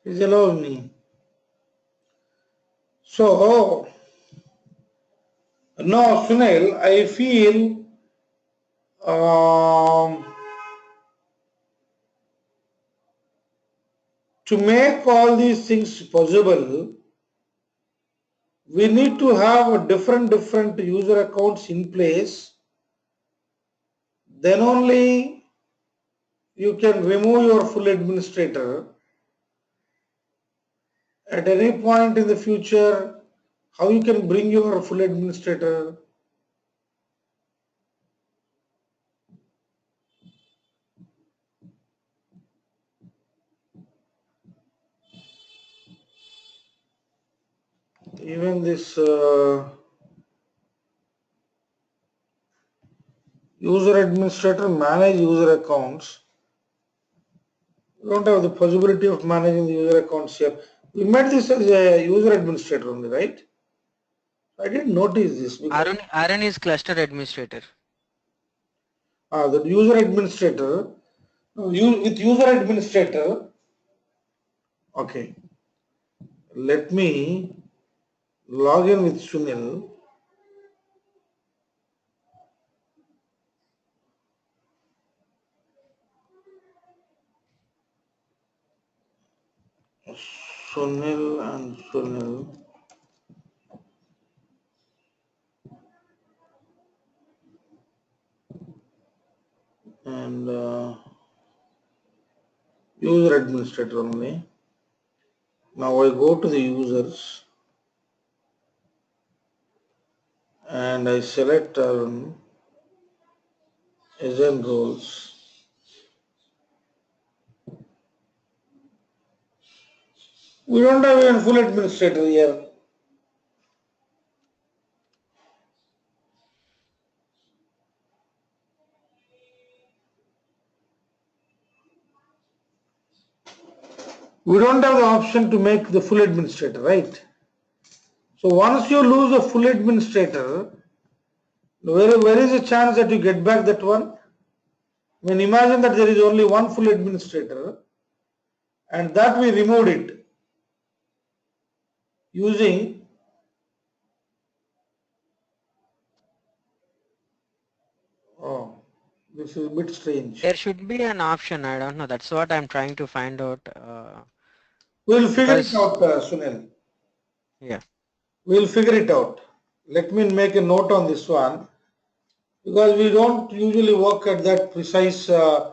Please allow me. So now, Sunil, I feel to make all these things possible, we need to have different user accounts in place. Then only you can remove your full administrator. At any point in the future, how you can bring your full administrator? Even this user administrator manage user accounts. We don't have the possibility of managing the user accounts here. We made this as a user administrator only, right? I didn't notice this because Aaron is cluster administrator. the user administrator, with user administrator, okay, let me log in with Sunil. Sunil and Sunil. And user administrator only. Now I go to the users and I select agent roles. We don't have a full administrator here. We don't have the option to make the full administrator, right? So once you lose a full administrator, where is the chance that you get back that one? I mean, imagine that there is only one full administrator and that we removed it using oh, this is a bit strange. There should be an option. I don't know. That's what I'm trying to find out. We'll figure it Because out, Sunil. yeah, We'll figure it out. Let me make a note on this one because we don't usually work at that precise um,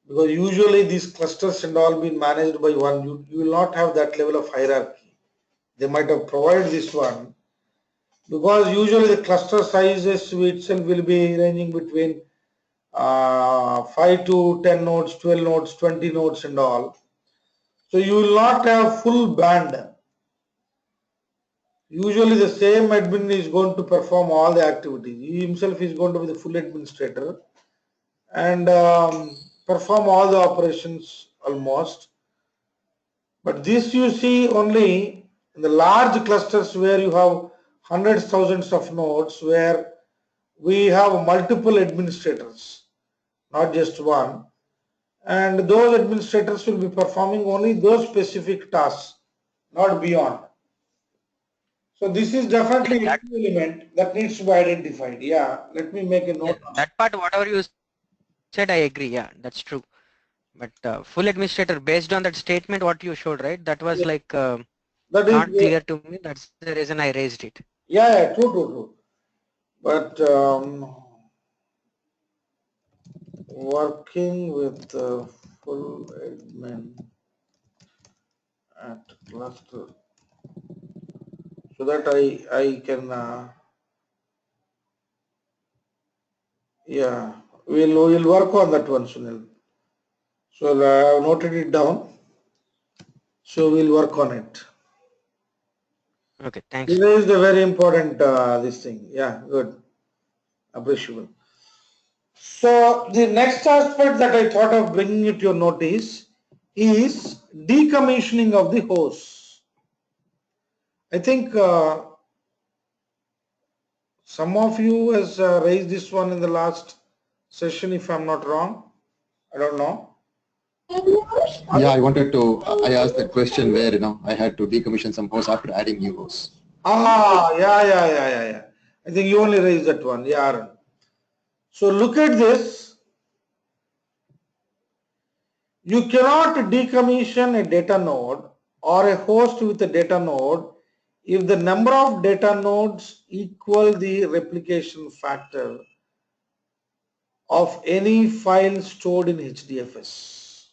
because usually these clusters and all been managed by one. You will not have that level of hierarchy. They might have provided this one because usually the cluster sizes itself will be ranging between 5 to 10 nodes, 12 nodes, 20 nodes and all. So you will not have full band. Usually the same admin is going to perform all the activities. He himself is going to be the full administrator and perform all the operations almost. But this you see only in the large clusters where you have hundreds, thousands of nodes where we have multiple administrators, not just one. And those administrators will be performing only those specific tasks, not beyond. So this is yeah, definitely a that key element that needs to be identified. Yeah, let me make a yeah, note on it. that part, whatever you said, I agree. Yeah, that's true. But full administrator, based on that statement, what you showed, right? That was Yeah, like that is, not clear to me. That's the reason I raised it. yeah, true. But working with full admin at cluster so that I can yeah we'll work on that one, Sunil. So I have noted it down. So we'll work on it. Okay, thanks. This is the very important this thing. Yeah, good, appreciable. So the next aspect that I thought of bringing it to your notice is decommissioning of the hosts. I think some of you has raised this one in the last session, if I'm not wrong. I don't know. Yeah, I asked that question where, I had to decommission some hosts after adding new hosts. Yeah. I think you only raised that one. Yeah, Aaron. So look at this. You cannot decommission a data node or a host with a data node if the number of data nodes equal the replication factor of any file stored in HDFS.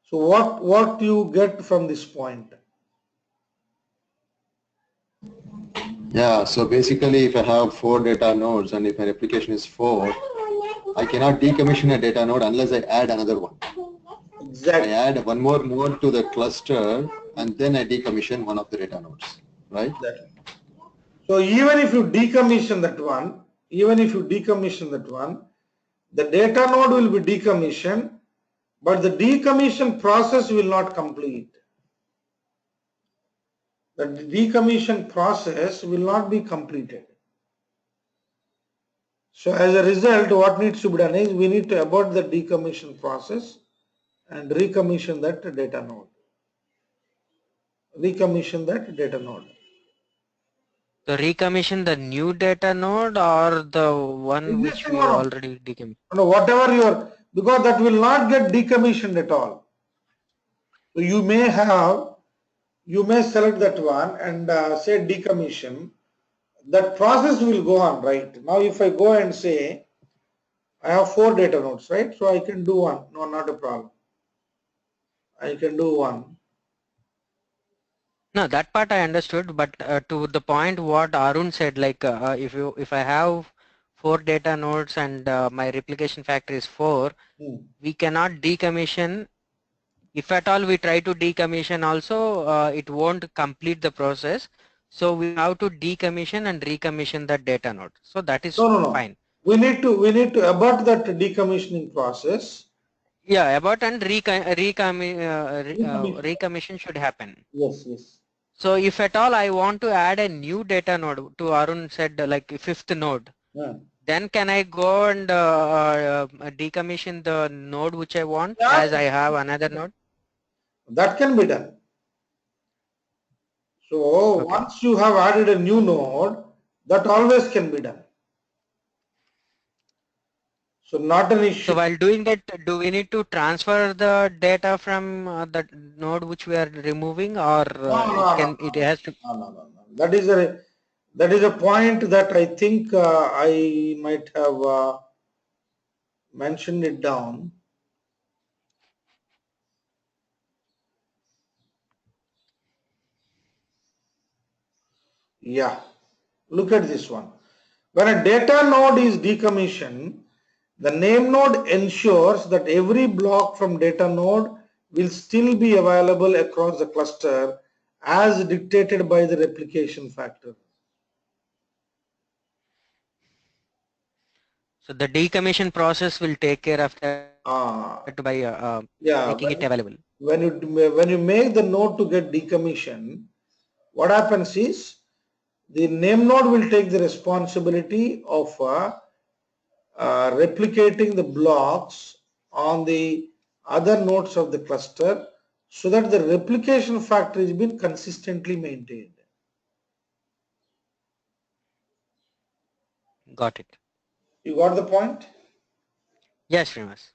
So what do you get from this point? Yeah, so basically if I have 4 data nodes and if my replication is 4, I cannot decommission a data node unless I add another one. Exactly. I add one more node to the cluster and then I decommission one of the data nodes, right? Exactly. So even if you decommission that one, the data node will be decommissioned, but the decommission process will not complete. The decommission process will not be completed. So as a result, what needs to be done is we need to abort the decommission process and recommission that data node. So recommission the new data node or the one which Existing we one. already decommissioned? No, whatever your, because that will not get decommissioned at all. So you may select that one and say decommission. That process will go on, right? Now if I go and say I have 4 data nodes, right? So I can do one. No, not a problem. I can do one. No, that part I understood, but to the point what Arun said, like if I have 4 data nodes and my replication factor is 4, we cannot decommission. If at all we try to decommission also, it won't complete the process. So we have to decommission and recommission that data node. So that is No. fine. We need to abort that decommissioning process. Yeah, abort and Decommission. recommission should happen. Yes. So if at all I want to add a new data node, to Arun said like 5th node, then can I go and decommission the node which I want as I have another node? That can be done. So once you have added a new node, that always can be done. So not an issue. So while doing that, do we need to transfer the data from the node which we are removing, or it has to? No. That is a point that I think I might have mentioned it down. Yeah, look at this one. When a data node is decommissioned, the name node ensures that every block from data node will still be available across the cluster as dictated by the replication factor. So the decommission process will take care of that by making it available. When you make the node to get decommissioned, what happens is the name node will take the responsibility of replicating the blocks on the other nodes of the cluster so that the replication factor is being consistently maintained. Got it. You got the point? Yes, Srinivas.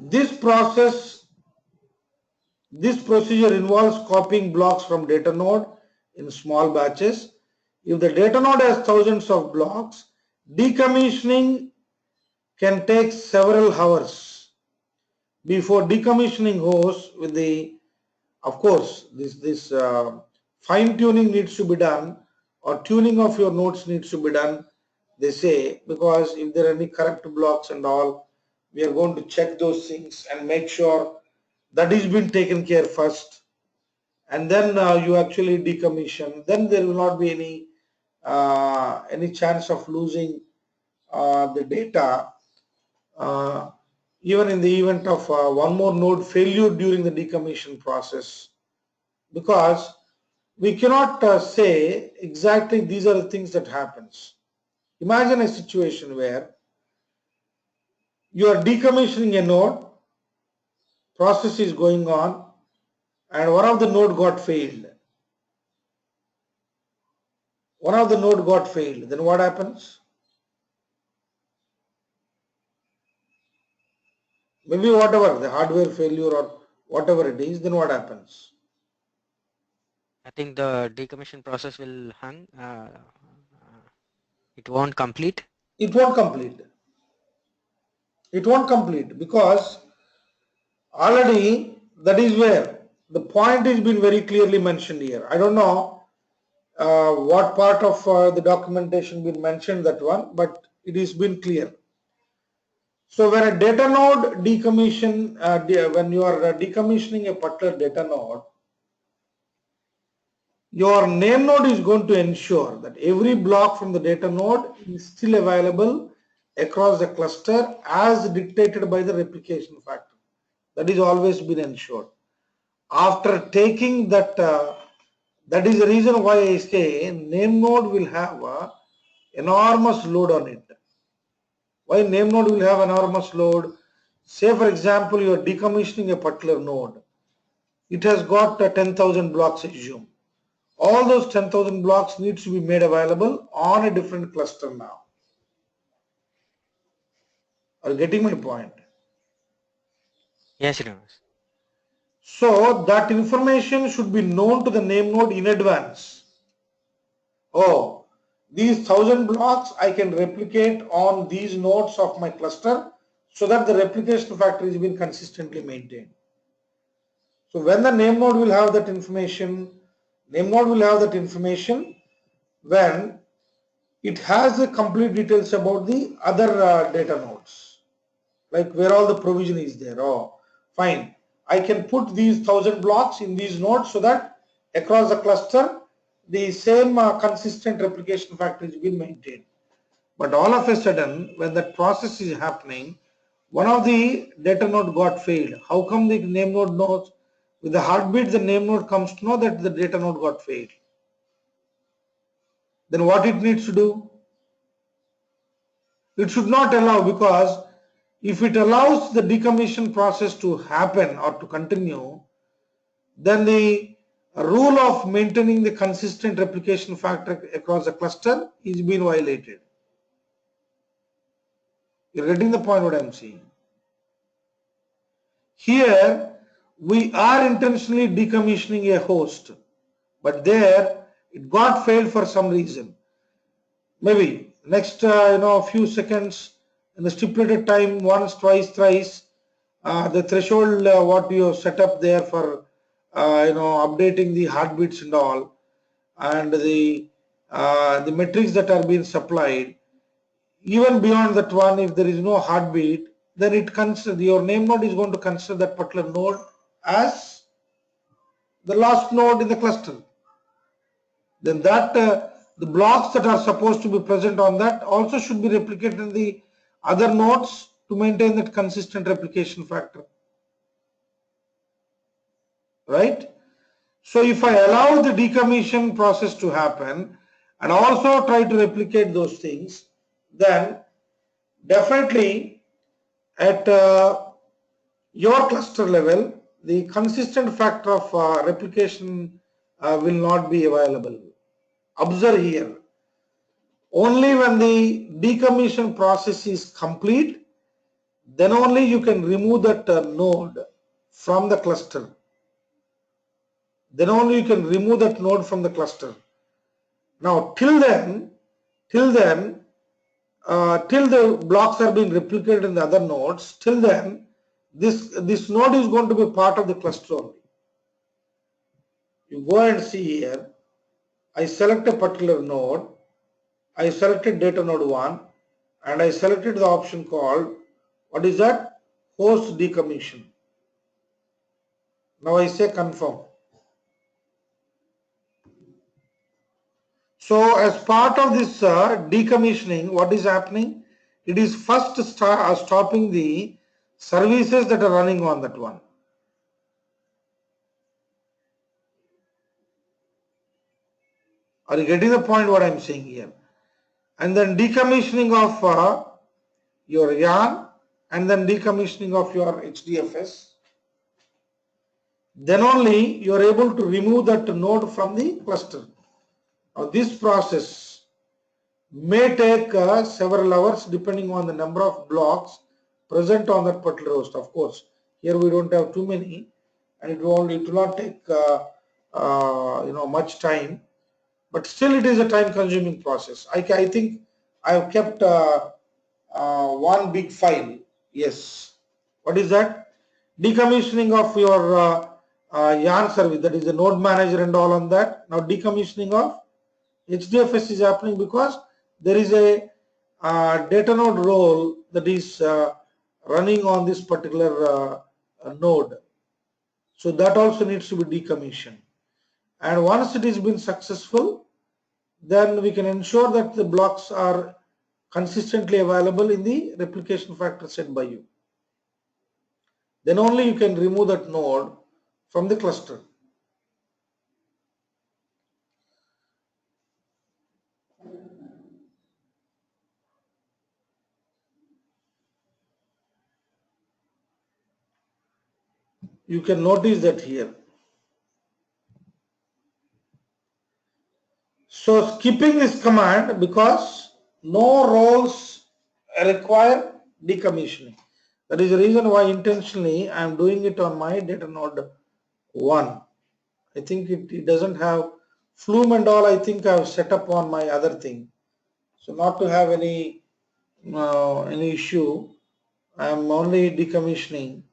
This procedure involves copying blocks from data node in small batches. If the data node has thousands of blocks, decommissioning can take several hours. Before decommissioning hosts with the, of course, this fine tuning needs to be done, or tuning of your nodes needs to be done, they say, because if there are any corrupt blocks and all, we are going to check those things and make sure that is being taken care first, and then you actually decommission. Then there will not be any chance of losing the data, even in the event of one more node failure during the decommission process, because we cannot say exactly these are the things that happens. Imagine a situation where you are decommissioning a node process is going on and one of the node got failed. One of the node got failed. Then what happens? Maybe whatever, the hardware failure or whatever it is, then what happens? I think the decommission process will hang. It won't complete. It won't complete. It won't complete because already that is where the point is been very clearly mentioned here. I don't know what part of the documentation been mentioned that one, but it is been clear. So when a data node decommission, when you are decommissioning a particular data node, your name node is going to ensure that every block from the data node is still available across the cluster as dictated by the replication factor. That is always been ensured. After taking that, that is the reason why I say name node will have enormous load on it. Why name node will have enormous load? Say for example, you are decommissioning a particular node. It has got 10,000 blocks, assume. All those 10,000 blocks needs to be made available on a different cluster now. Are you getting my point? Yes, Srinivas. So that information should be known to the name node in advance. Oh, these 1,000 blocks I can replicate on these nodes of my cluster so that the replication factor is being consistently maintained. So when the name node will have that information, when it has the complete details about the other data nodes, like where all the provision is there. Oh, fine. I can put these 1,000 blocks in these nodes so that across the cluster, the same consistent replication factor is being maintained. But all of a sudden, when that process is happening, one of the data node got failed. How come the name node knows? With the heartbeat, the name node comes to know that the data node got failed. Then what it needs to do? It should not allow, because if it allows the decommission process to happen or to continue, then the rule of maintaining the consistent replication factor across the cluster is being violated. You're getting the point what I'm saying? Here we are intentionally decommissioning a host, but there it got failed for some reason. Maybe next few seconds in the stipulated time, once, twice, thrice, the threshold what you have set up there for updating the heartbeats and all, and the metrics that are being supplied, even beyond that one, if there is no heartbeat, then it consider your name node is going to consider that particular node as the last node in the cluster. Then that the blocks that are supposed to be present on that also should be replicated in the other nodes to maintain that consistent replication factor. Right? So if I allow the decommission process to happen and also try to replicate those things, then definitely at your cluster level, the consistent factor of replication will not be available. Observe here, only when the decommission process is complete, then only you can remove that node from the cluster. Then only you can remove that node from the cluster. Now till the blocks are being replicated in the other nodes, till then this node is going to be part of the cluster only. You go and see here, I select a particular node, I selected data node 1 and I selected the option called, what is that? Host decommission. Now I say confirm. So as part of this decommissioning, what is happening? It is first stopping the services that are running on that one. Are you getting the point what I'm saying here? And then decommissioning of your yarn, and then decommissioning of your HDFS. then only you are able to remove that node from the cluster. Now this process may take several hours depending on the number of blocks present on that particular host. Of course, here we don't have too many, and it will not take much time, but still it is a time consuming process. I think I have kept one big file. Yes. What is that? Decommissioning of your yarn service, that is the node manager and all on that. Now decommissioning of HDFS is happening because there is a data node role that is running on this particular node. So that also needs to be decommissioned. And once it has been successful, then we can ensure that the blocks are consistently available in the replication factor set by you. Then only you can remove that node from the cluster. You can notice that here. So skipping this command because no roles require decommissioning. That is the reason why intentionally I am doing it on my data node 1. I think it doesn't have flume and all. I think I have set up on my other thing. So not to have any issue, I am only decommissioning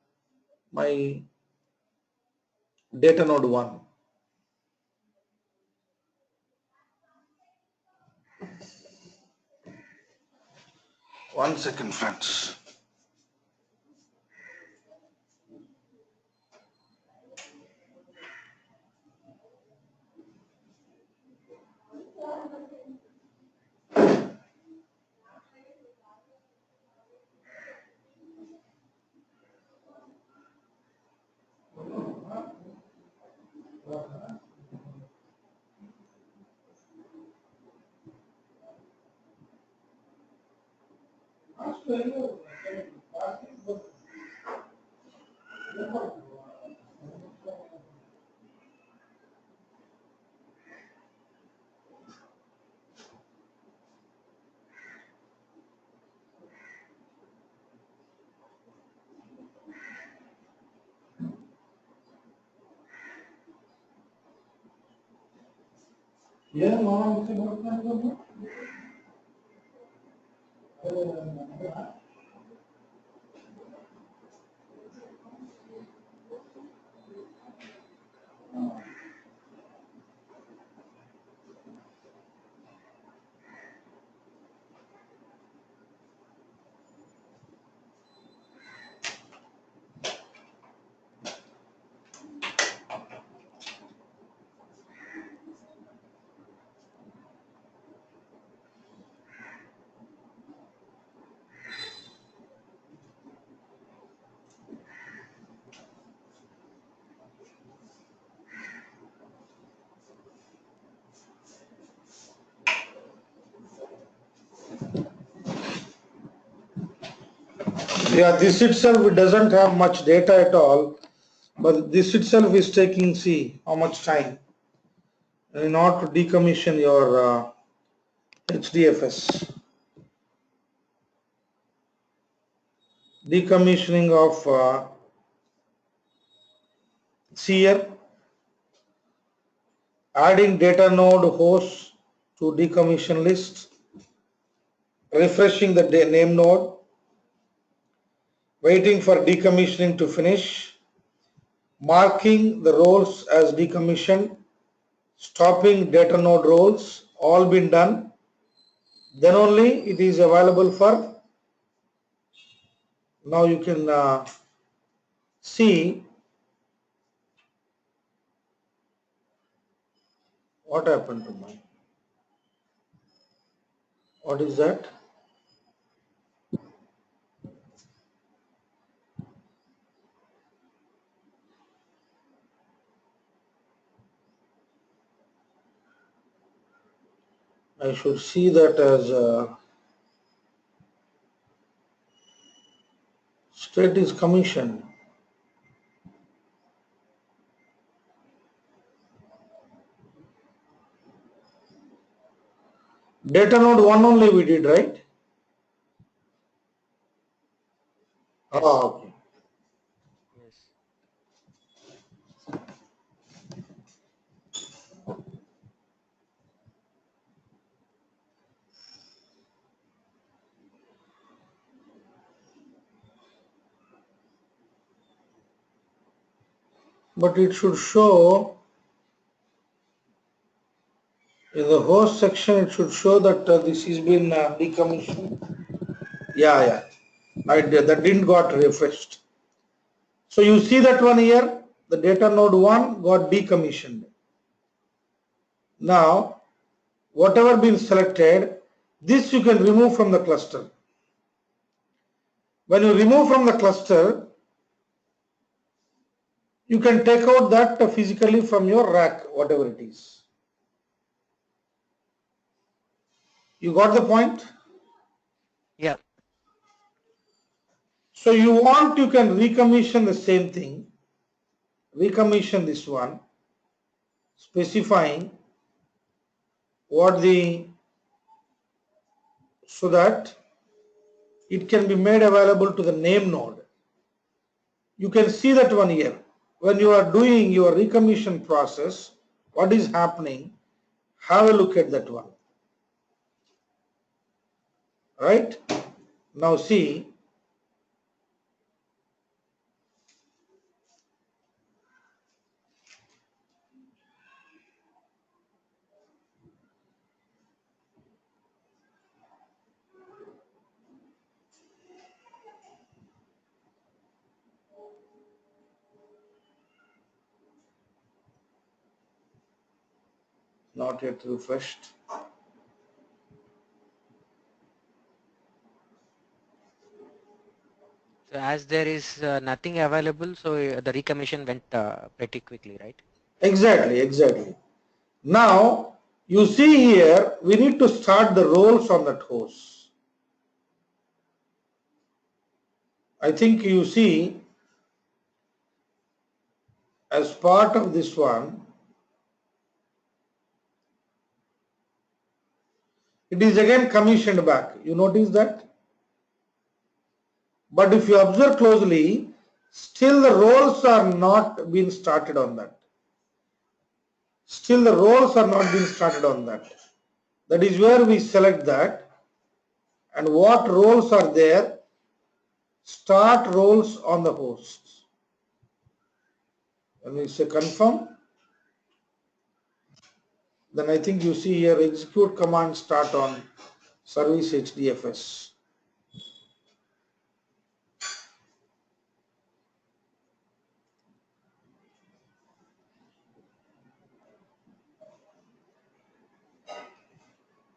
my data node 1. One second, friends. Yeah, this itself it doesn't have much data at all, but this itself is taking, see how much time in order to decommission your HDFS. Decommissioning of CR, adding data node host to decommission list, refreshing the name node, waiting for decommissioning to finish, marking the roles as decommissioned, stopping data node roles, all been done. Then only it is available for, now you can see what happened to mine. What is that? I should see that as state is commissioned. Data node 1 only we did, right? Yes. Oh, okay. Yes. But it should show in the host section, it should show that this has been decommissioned. Yeah. That didn't got refreshed. So you see that one here, the data node 1 got decommissioned. Now, whatever been selected, this you can remove from the cluster. When you remove from the cluster, you can take out that physically from your rack, whatever it is. You got the point? Yeah. So you want, you can recommission the same thing, recommission this one, specifying what so that it can be made available to the name node. You can see that one here. When you are doing your recommission process, what is happening, have a look at that one. Right? Now see, not yet refreshed. So as there is nothing available, so the recommission went pretty quickly, right? Exactly. Now, you see here, we need to start the roles on that host. I think you see, as part of this one, it is again commissioned back. You notice that? But if you observe closely, still the roles are not being started on that. Still the roles are not being started on that. That is where we select that. And what roles are there? Start roles on the host. When we say confirm, then I think you see here execute command start on service HDFS.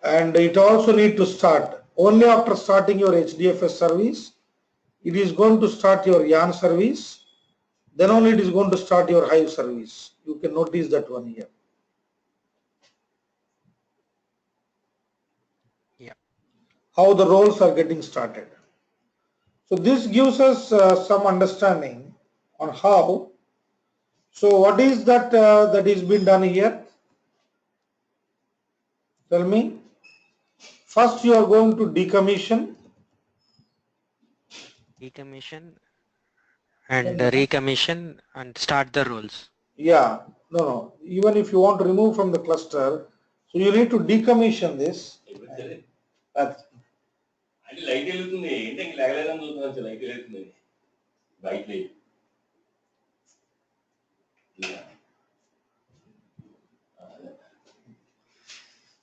And it also need to start. Only after starting your HDFS service, it is going to start your yarn service. Then only it is going to start your Hive service. You can notice that one here. Yeah. How the roles are getting started. So this gives us some understanding on how. So what is that that is being done here? Tell me. First you are going to decommission. Decommission and recommission and start the roles. Yeah, no. Even if you want to remove from the cluster, so you need to decommission this.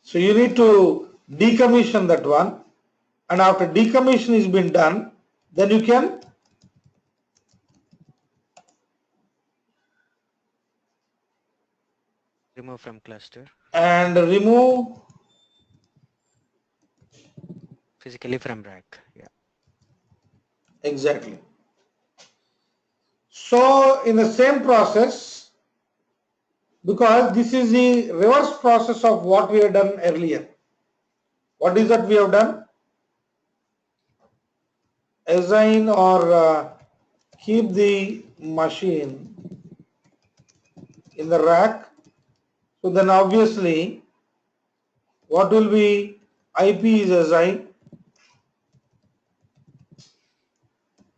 So you need to decommission that one, and after decommission is been done, then you can Remove from cluster. and remove Physically from rack. Yeah. exactly. So in the same process, because this is the reverse process of what we have done earlier. What is that we have done? Assign or keep the machine in the rack. So then obviously what will be IP is assigned,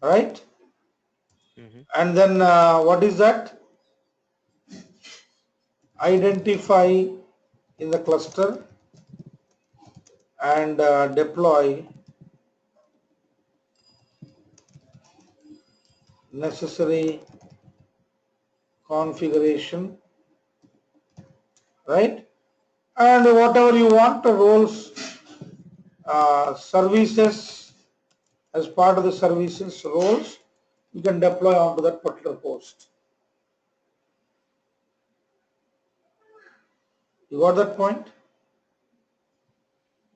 right? And then what is that? Identify in the cluster and deploy necessary configuration, right? And whatever you want, the roles, services, as part of the services roles, you can deploy onto that particular host. You got that point?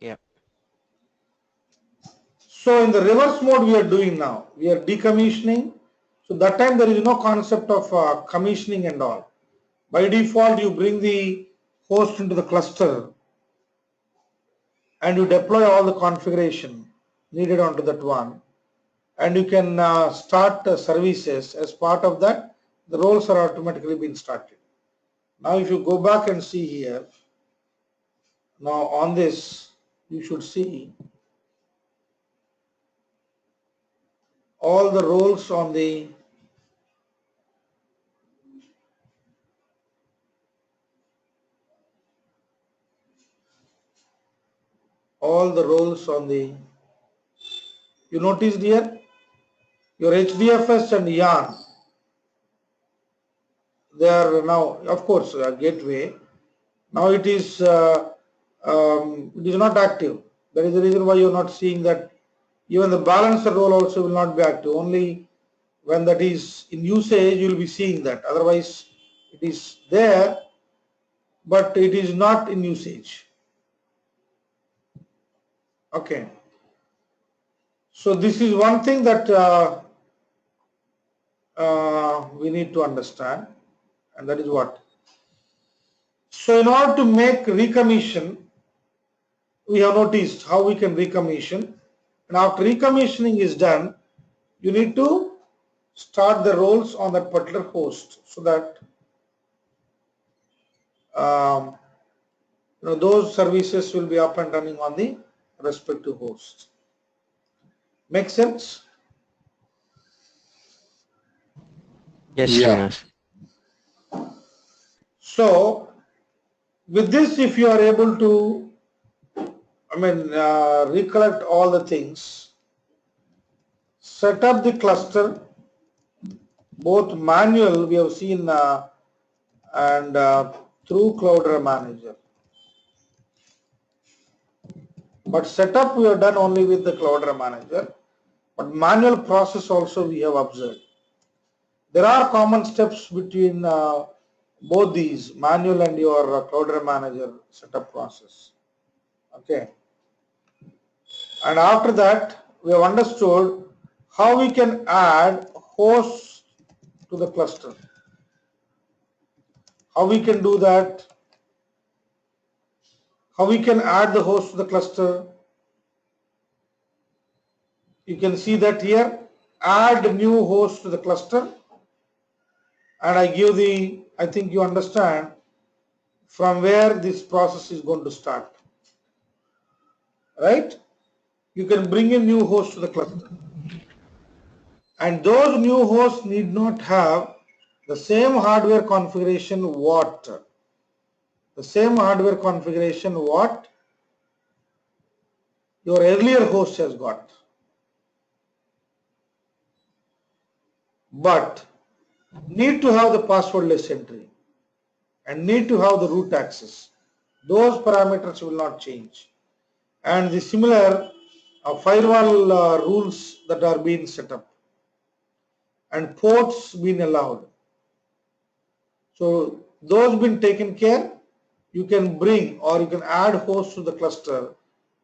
Yeah. So in the reverse mode we are doing now, we are decommissioning. So that time there is no concept of commissioning and all. By default you bring the host into the cluster and you deploy all the configuration needed onto that one, and you can start services. As part of that, the roles are automatically being started. Now if you go back and see here, now on this you should see all the roles on the you noticed here your HDFS and YARN, they are now, of course, gateway. Now it is not active. That is the reason why you are not seeing that. Even the balancer role also will not be active. Only when that is in usage you will be seeing that. Otherwise it is there, but it is not in usage. Okay. So this is one thing that we need to understand, and that is what. So in order to make recommission, we have noticed how we can recommission, and after recommissioning is done, you need to start the roles on that particular host so that those services will be up and running on the respective host. Make sense? Yes, Yeah. Srinivas. So with this, if you are able to, recollect all the things, set up the cluster, both manual we have seen and through Cloudera Manager. But setup we have done only with the Cloudera Manager, but manual process also we have observed. There are common steps between both these, manual and your Cloudera Manager setup process. Okay. And after that, we have understood how we can add hosts to the cluster. How we can do that? How we can add the host to the cluster? You can see that here, add new host to the cluster, and I give the, I think you understand from where this process is going to start, right? You can bring in new hosts to the cluster, and those new hosts need not have the same hardware configuration what your earlier host has got, but need to have the passwordless entry and need to have the root access. Those parameters will not change, and the similar firewall rules that are being set up and ports being allowed. So those been taken care, you can bring or you can add hosts to the cluster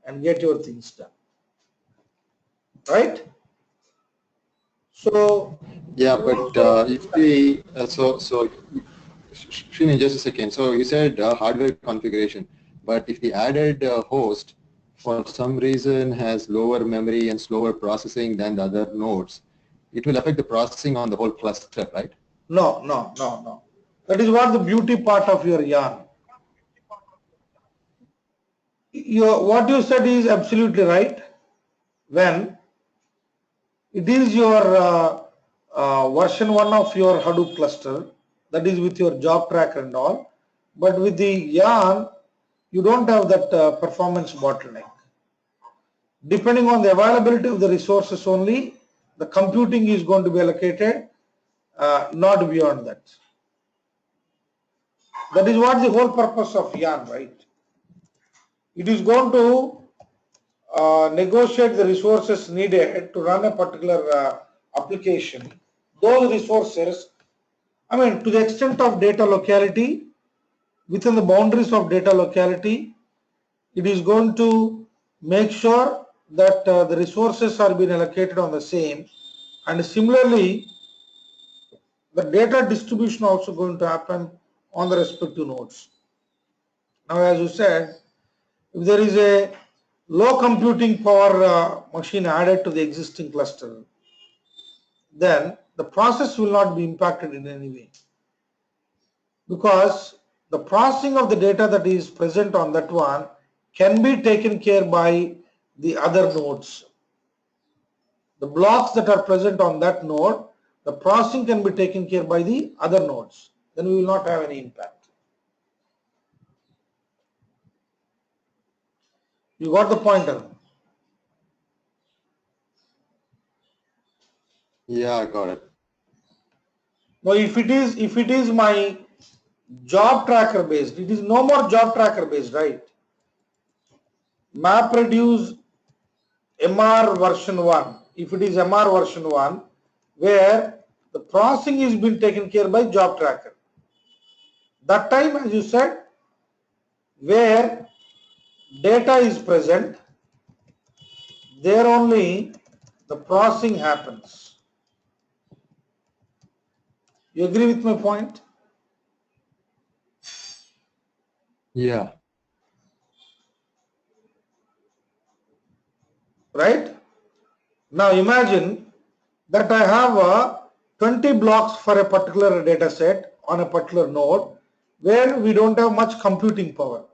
and get your things done, right? So Yeah, but if we Srini, just a second. So you said hardware configuration, but if the added host for some reason has lower memory and slower processing than the other nodes, it will affect the processing on the whole cluster, right? no. That is what the beauty part of your yarn. What you said is absolutely right. When it is your version 1 of your Hadoop cluster, that is with your job tracker and all, but with the Yarn, you don't have that performance bottleneck. Depending on the availability of the resources only, the computing is going to be allocated, not beyond that. That is what the whole purpose of Yarn, right? It is going to negotiate the resources needed to run a particular application. Those resources, I mean, to the extent of data locality, within the boundaries of data locality, it is going to make sure that the resources are being allocated on the same, and similarly the data distribution also going to happen on the respective nodes. Now, as you said, if there is a low computing power machine added to the existing cluster, then the process will not be impacted in any way, because the processing of the data that is present on that one can be taken care by the other nodes. The blocks that are present on that node, the processing can be taken care by the other nodes. Then we will not have any impact. You got the pointer? Yeah, I got it. Now, if it is my job tracker based, it is no more job tracker based, right? MapReduce MR version 1. If it is MR version 1, where the processing is being taken care by job tracker. That time, as you said, where data is present, there only the processing happens. You agree with my point? Yeah. Right? Now imagine that I have 20 blocks for a particular data set on a particular node where we don't have much computing power.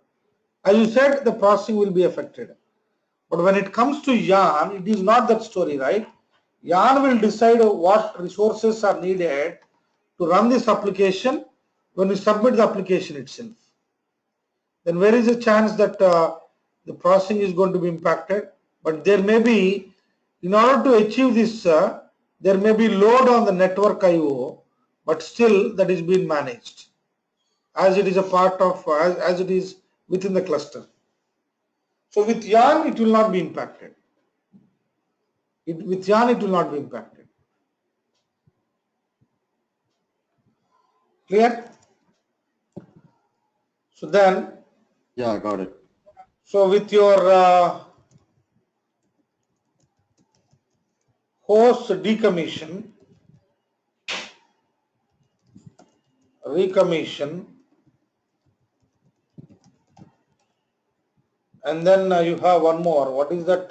As you said, the processing will be affected. But when it comes to Yarn, it is not that story, right? Yarn will decide what resources are needed to run this application when we submit the application itself. Then there is a chance that the processing is going to be impacted, but there may be, in order to achieve this, there may be load on the network IO, but still that is being managed as it is a part of, as it is within the cluster. So with Yarn, it will not be impacted. With Yarn, it will not be impacted. Clear? So then, Yeah, I got it. so with your host recommission, and then you have one more. What is that?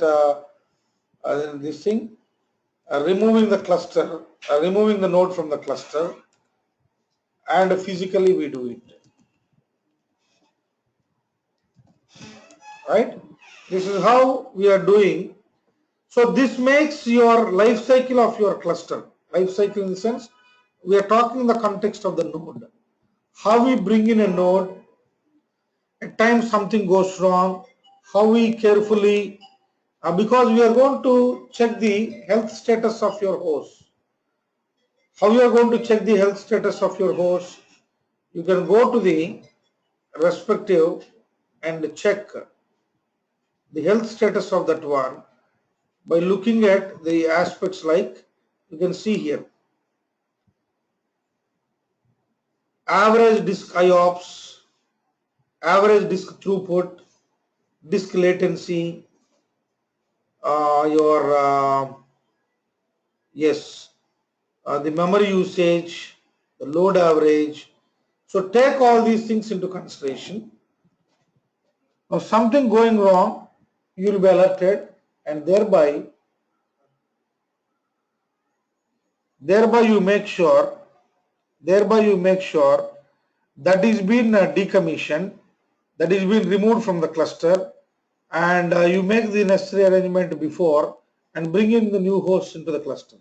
This thing, removing the cluster, removing the node from the cluster, and physically we do it. Right? This is how we are doing. So this makes your life cycle of your cluster. Life cycle in the sense, we are talking in the context of the node. How we bring in a node, at times something goes wrong, how we carefully, because we are going to check the health status of your host. How you are going to check the health status of your host? You can go to the respective and check the health status of that one by looking at the aspects like you can see here. Average disk IOPS, average disk throughput, disk latency, the memory usage, the load average. So take all these things into consideration. Now something going wrong, you will be alerted, and thereby you make sure that is being decommissioned, that is being removed from the cluster, and you make the necessary arrangement before and bring in the new hosts into the cluster,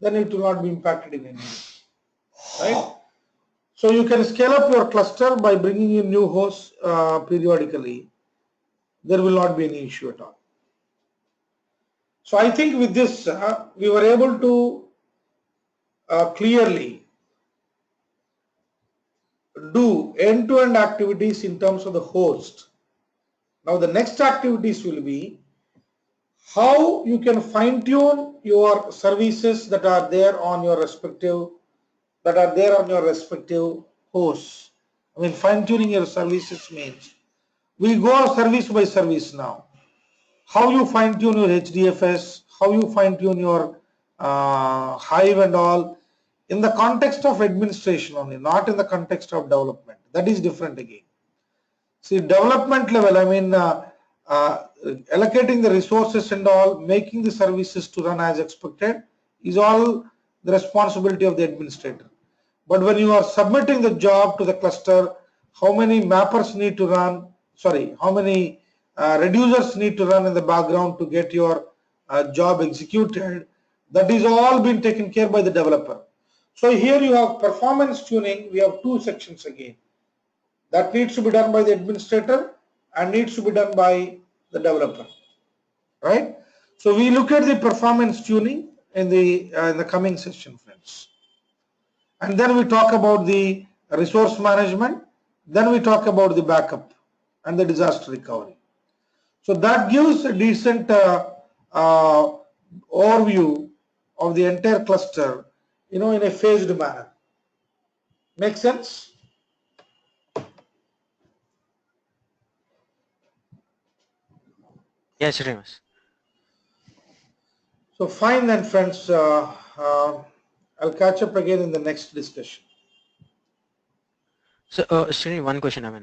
then it will not be impacted in any way, right? So you can scale up your cluster by bringing in new hosts periodically. There will not be any issue at all. So I think with this, we were able to clearly do end-to-end activities in terms of the host. Now the next activities will be how you can fine-tune your services that are there on your respective hosts. I mean, fine-tuning your services means we go service by service now. How you fine-tune your HDFS, how you fine-tune your Hive and all, in the context of administration only, not in the context of development. That is different again. See, development level, I mean, allocating the resources and all, making the services to run as expected is all the responsibility of the administrator. But when you are submitting the job to the cluster, how many mappers need to run, sorry, how many reducers need to run in the background to get your job executed, that is all been taken care by the developer. So here you have performance tuning, we have two sections again. That needs to be done by the administrator and needs to be done by the developer, right? So we look at the performance tuning in the coming session, friends. And then we talk about the resource management. Then we talk about the backup and the disaster recovery. So that gives a decent overview of the entire cluster, in a phased manner. Make sense? Yes, Remus. So fine then, friends. I'll catch up again in the next discussion. So, Srini, one question. I mean,